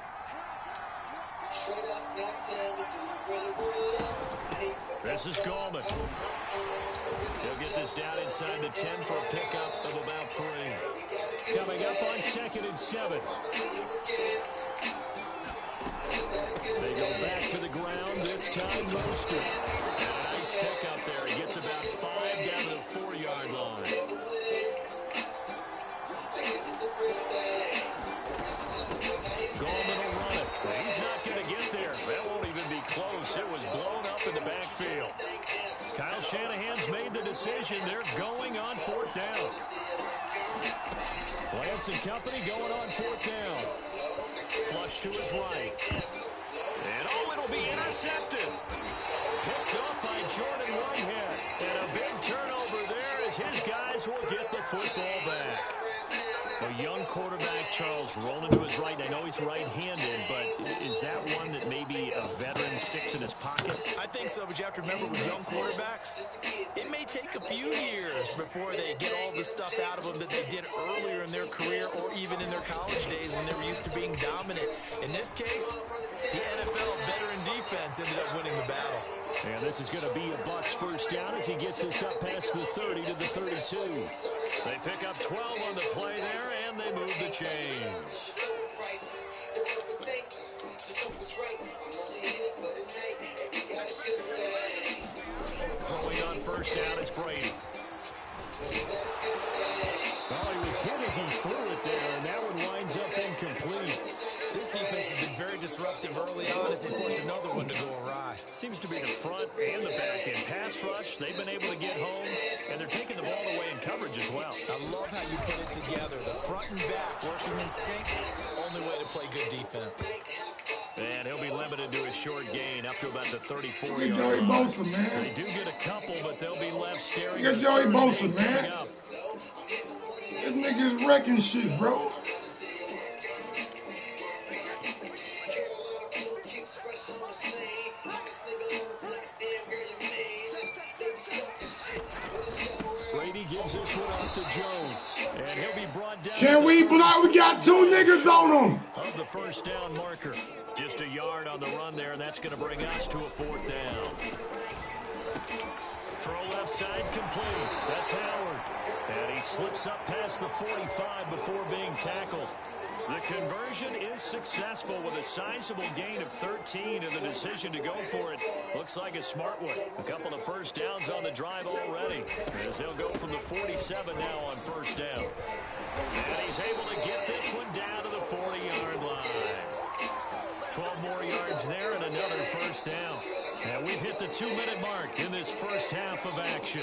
Speaker 4: This is Goldman. He'll get this down inside the 10 for a pickup of about 3. Coming up on 2nd and 7. They go back to the ground, this time Mostert. A nice pickup there. He gets about 5 down to the 4-yard line. Goldman will run it. He's not going to get there. That won't even be close. It was blown up in the backfield. Kyle Shanahan's made the decision. They're going on 4th down. Lance and company going on 4th down. Flush to his right. And oh, it'll be intercepted. Picked up by Jordan Whitehead. And a big turnover there as his guys will get the football back. A young quarterback, Charles, rolling to his right. I know he's right-handed, but is that one that maybe a veteran sticks in his pocket?
Speaker 5: I think so, but you have to remember with young quarterbacks, it may take a few years before they get all the stuff out of them that they did earlier in their career or even in their college days when they were used to being dominant. In this case, the NFL veteran defense ended up winning the battle.
Speaker 4: And this is going to be a Bucs 1st down as he gets this up past the 30 to the 32. They pick up 12 on the play there, and they move the chains. Throwing on 1st down is Brady. Well, he was hit as he threw it there, and that one winds up incomplete.
Speaker 5: This defense has been disruptive early on as they force another one to go awry.
Speaker 4: Seems to be the front and the back end. Pass rush, they've been able to get home, and they're taking the ball away in coverage as well.
Speaker 5: I love how you put it together. The front and back working in sync, only way to play good defense.
Speaker 4: And he'll be limited to a short gain up to about the 34-yard line.
Speaker 7: Look at Joey Bosa, man.
Speaker 4: They do get a couple, but they'll be left staring.
Speaker 7: Look at Joey Bosa, man. This nigga's wrecking shit, bro.
Speaker 4: Brady gives this one off to Jones, and he'll be brought down.
Speaker 7: Can we block? We got two niggas on him.
Speaker 4: Of the first down marker. Just a yard on the run there, and that's going to bring us to a 4th down. Throw left side complete. That's Howard. And he slips up past the 45 before being tackled. The conversion is successful with a sizable gain of 13, and the decision to go for it looks like a smart one. A couple of first downs on the drive already, as they'll go from the 47 now on first down. And he's able to get this one down to the 40-yard line. 12 more yards there and another first down. And we've hit the 2-minute mark in this first half of action.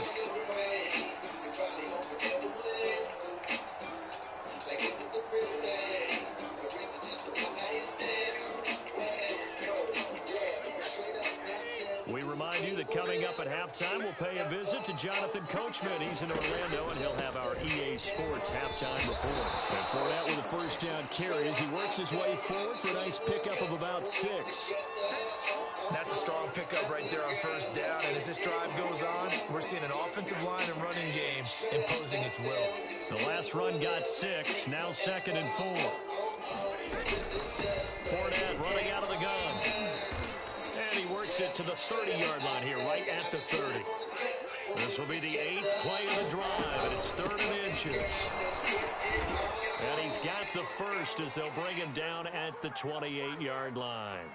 Speaker 4: We remind you that coming up at halftime, we'll pay a visit to Jonathan Coachman. He's in Orlando, and he'll have our EA Sports halftime report. And Fournette with a first down carry as he works his way forward for a nice pickup of about 6.
Speaker 5: That's a strong pickup right there on first down. And as this drive goes on, we're seeing an offensive line and running game imposing its will.
Speaker 4: The last run got 6. Now 2nd and 4. Fournette running out of the gun. And he works it to the 30-yard line here, right at the 30. This will be the 8th play of the drive, and it's 3rd and inches. And he's got the first as they'll bring him down at the 28-yard line.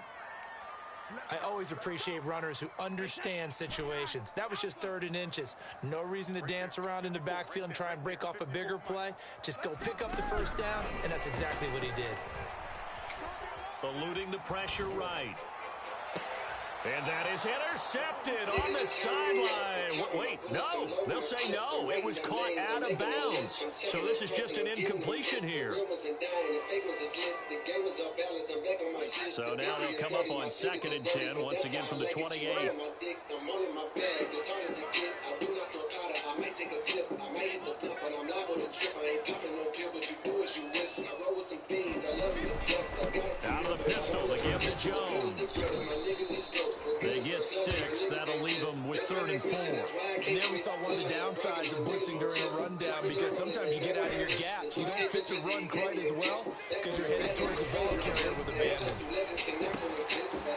Speaker 5: I always appreciate runners who understand situations. That was just 3rd and inches. No reason to dance around in the backfield and try and break off a bigger play. Just go pick up the first down, and that's exactly what he did.
Speaker 4: Eluding the pressure right. And that is intercepted on the sideline. Wait, no. They'll say no. It was caught out of bounds. So this is just an incompletion here. So now they'll come up on 2nd and 10, once again from the 28. Out of the pistol, they give to Jones. They get 6. That'll leave them with 3rd and 4.
Speaker 5: And there we saw one of the downsides of blitzing during a rundown, because sometimes you get out of your gaps. You don't fit the run quite as well because you're headed towards the ball carrier with abandon.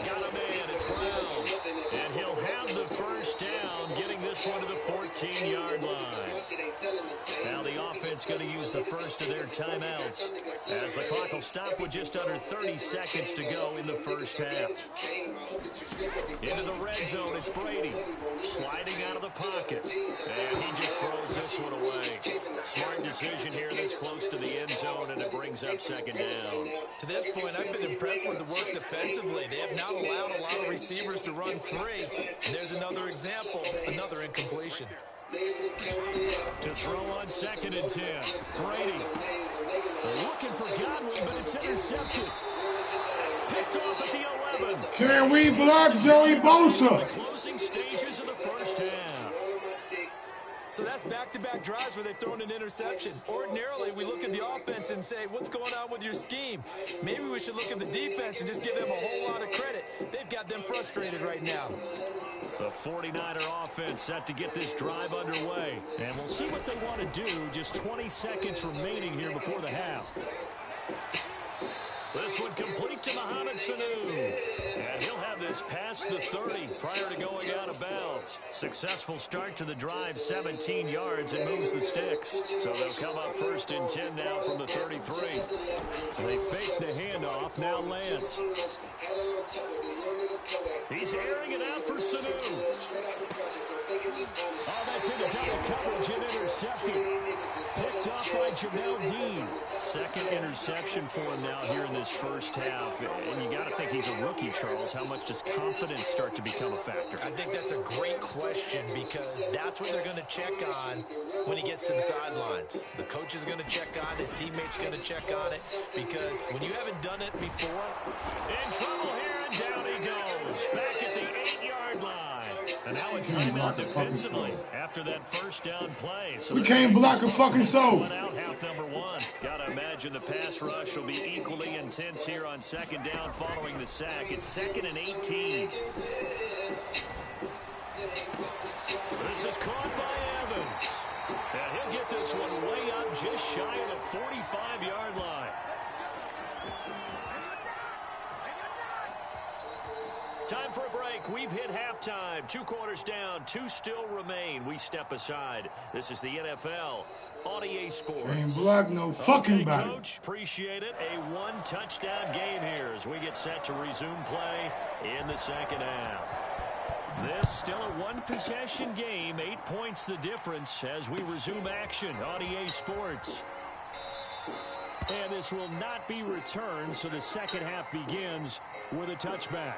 Speaker 4: Got a man. It's Brown. And he'll have the first down, getting this one to the 14-yard line. Now the offense going to use the first of their timeouts, as the clock will stop with just under 30 seconds to go in the first half. Into the red zone, it's Brady. Sliding out of the pocket. And he just throws this one away. Smart decision here this close to the end zone, and it brings up 2nd down.
Speaker 5: To this point, I've been impressed with the work defensively. They have not allowed a lot of receivers to run free. And there's another example, another incompletion.
Speaker 4: To throw on 2nd and 10. Brady looking for Godwin, but it's intercepted. Picked off at the 11.
Speaker 7: Can we block Joey Bosa?
Speaker 4: The closing stages of the first half.
Speaker 5: So that's back-to-back drives where they've thrown an interception. Ordinarily, we look at the offense and say, what's going on with your scheme? Maybe we should look at the defense and just give them a whole lot of credit. They've got them frustrated right now.
Speaker 4: The 49er offense set to get this drive underway. And we'll see what they want to do. Just 20 seconds remaining here before the half. This one complete to Mohamed Sanu. And he'll have this past the 30 prior to going out of bounds. Successful start to the drive, 17 yards, and moves the sticks. So they'll come up 1st and 10 now from the 33. They fake the handoff. Now Lance. He's airing it out for Sanu. Oh, that's into double coverage and intercepted. Picked off by Jamel Dean. 2nd interception for him now here in this first half, and you got to think he's a rookie, Charles. How much does confidence start to become a factor?
Speaker 5: I think that's a great question because that's what they're going to check on when he gets to the sidelines. The coach is going to check on it. His teammates going to check on it because when you haven't done it before.
Speaker 4: In trouble here, and down he goes. Back at the 8-yard line. And now a timeout defensively after that first down play. So
Speaker 7: we can't block a fucking soul.
Speaker 4: Out half number one. Gotta imagine the pass rush will be equally intense here on second down following the sack. It's 2nd and 18. This is caught by Evans. And he'll get this one way up just shy of the 45-yard line. Time for a break. We've hit halftime. 2 quarters down. 2 still remain. We step aside. This is the NFL on EA Sports.
Speaker 7: Ain't block no fucking body.
Speaker 4: Coach, appreciate it. A 1-touchdown game here as we get set to resume play in the second half. This still a 1-possession game. 8 points the difference as we resume action on EA Sports. And this will not be returned, so the second half begins with a touchback.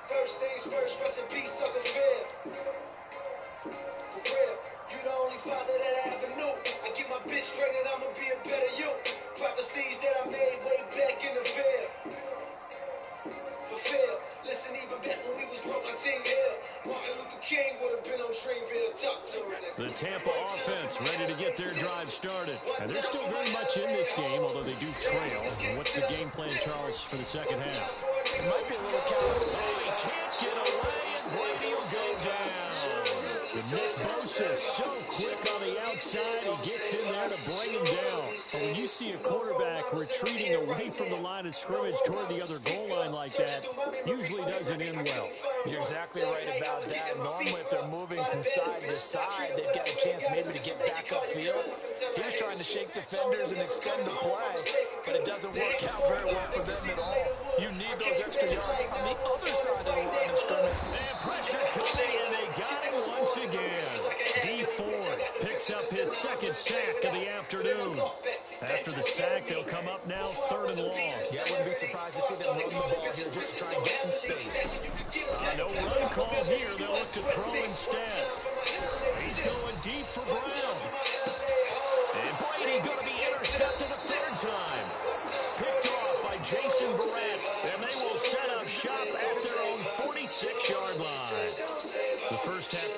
Speaker 10: First things first, rest in peace, sucker Phil. For real, you the only father that I ever knew. I get my bitch pregnant, I'ma be a better you. Prophecies that I made way back in the field. Fulfill, listen, even back when we was broke like Ting Hill. Martin Luther King would have been on Trainville. Talk to him.
Speaker 4: The Tampa offense ready to get their drive started. And they're still very much in this game, although they do trail. What's the game plan, Charles, for the second half?
Speaker 5: It might be a little counter.
Speaker 4: Oh, he can't get away, and Brady will go down. The Nick Bosa so quick on the outside, he gets in there to bring him down. But when you see a quarterback retreating away from the line of scrimmage toward the other goal line like that, usually doesn't end well.
Speaker 5: You're exactly right about that. Normally, if they're moving from side to side, they've got a chance maybe to get back upfield. He's trying to shake defenders and extend the play, but it doesn't work out very well for them at all. You need those extra yards on the other side of the line of scrimmage.
Speaker 4: And pressure coming, and they got him once again. D Ford picks up his second sack of the afternoon. After the sack, they'll come up now 3rd and long.
Speaker 5: Yeah, I wouldn't be surprised to see them run the ball here just to try and get some space.
Speaker 4: No run call here. They'll look to throw instead. He's going deep for Brown. And Brady going to be intercepted a 3rd time. Picked off by Jason Verrett, and they will set up shop at their own 46-yard line. The first half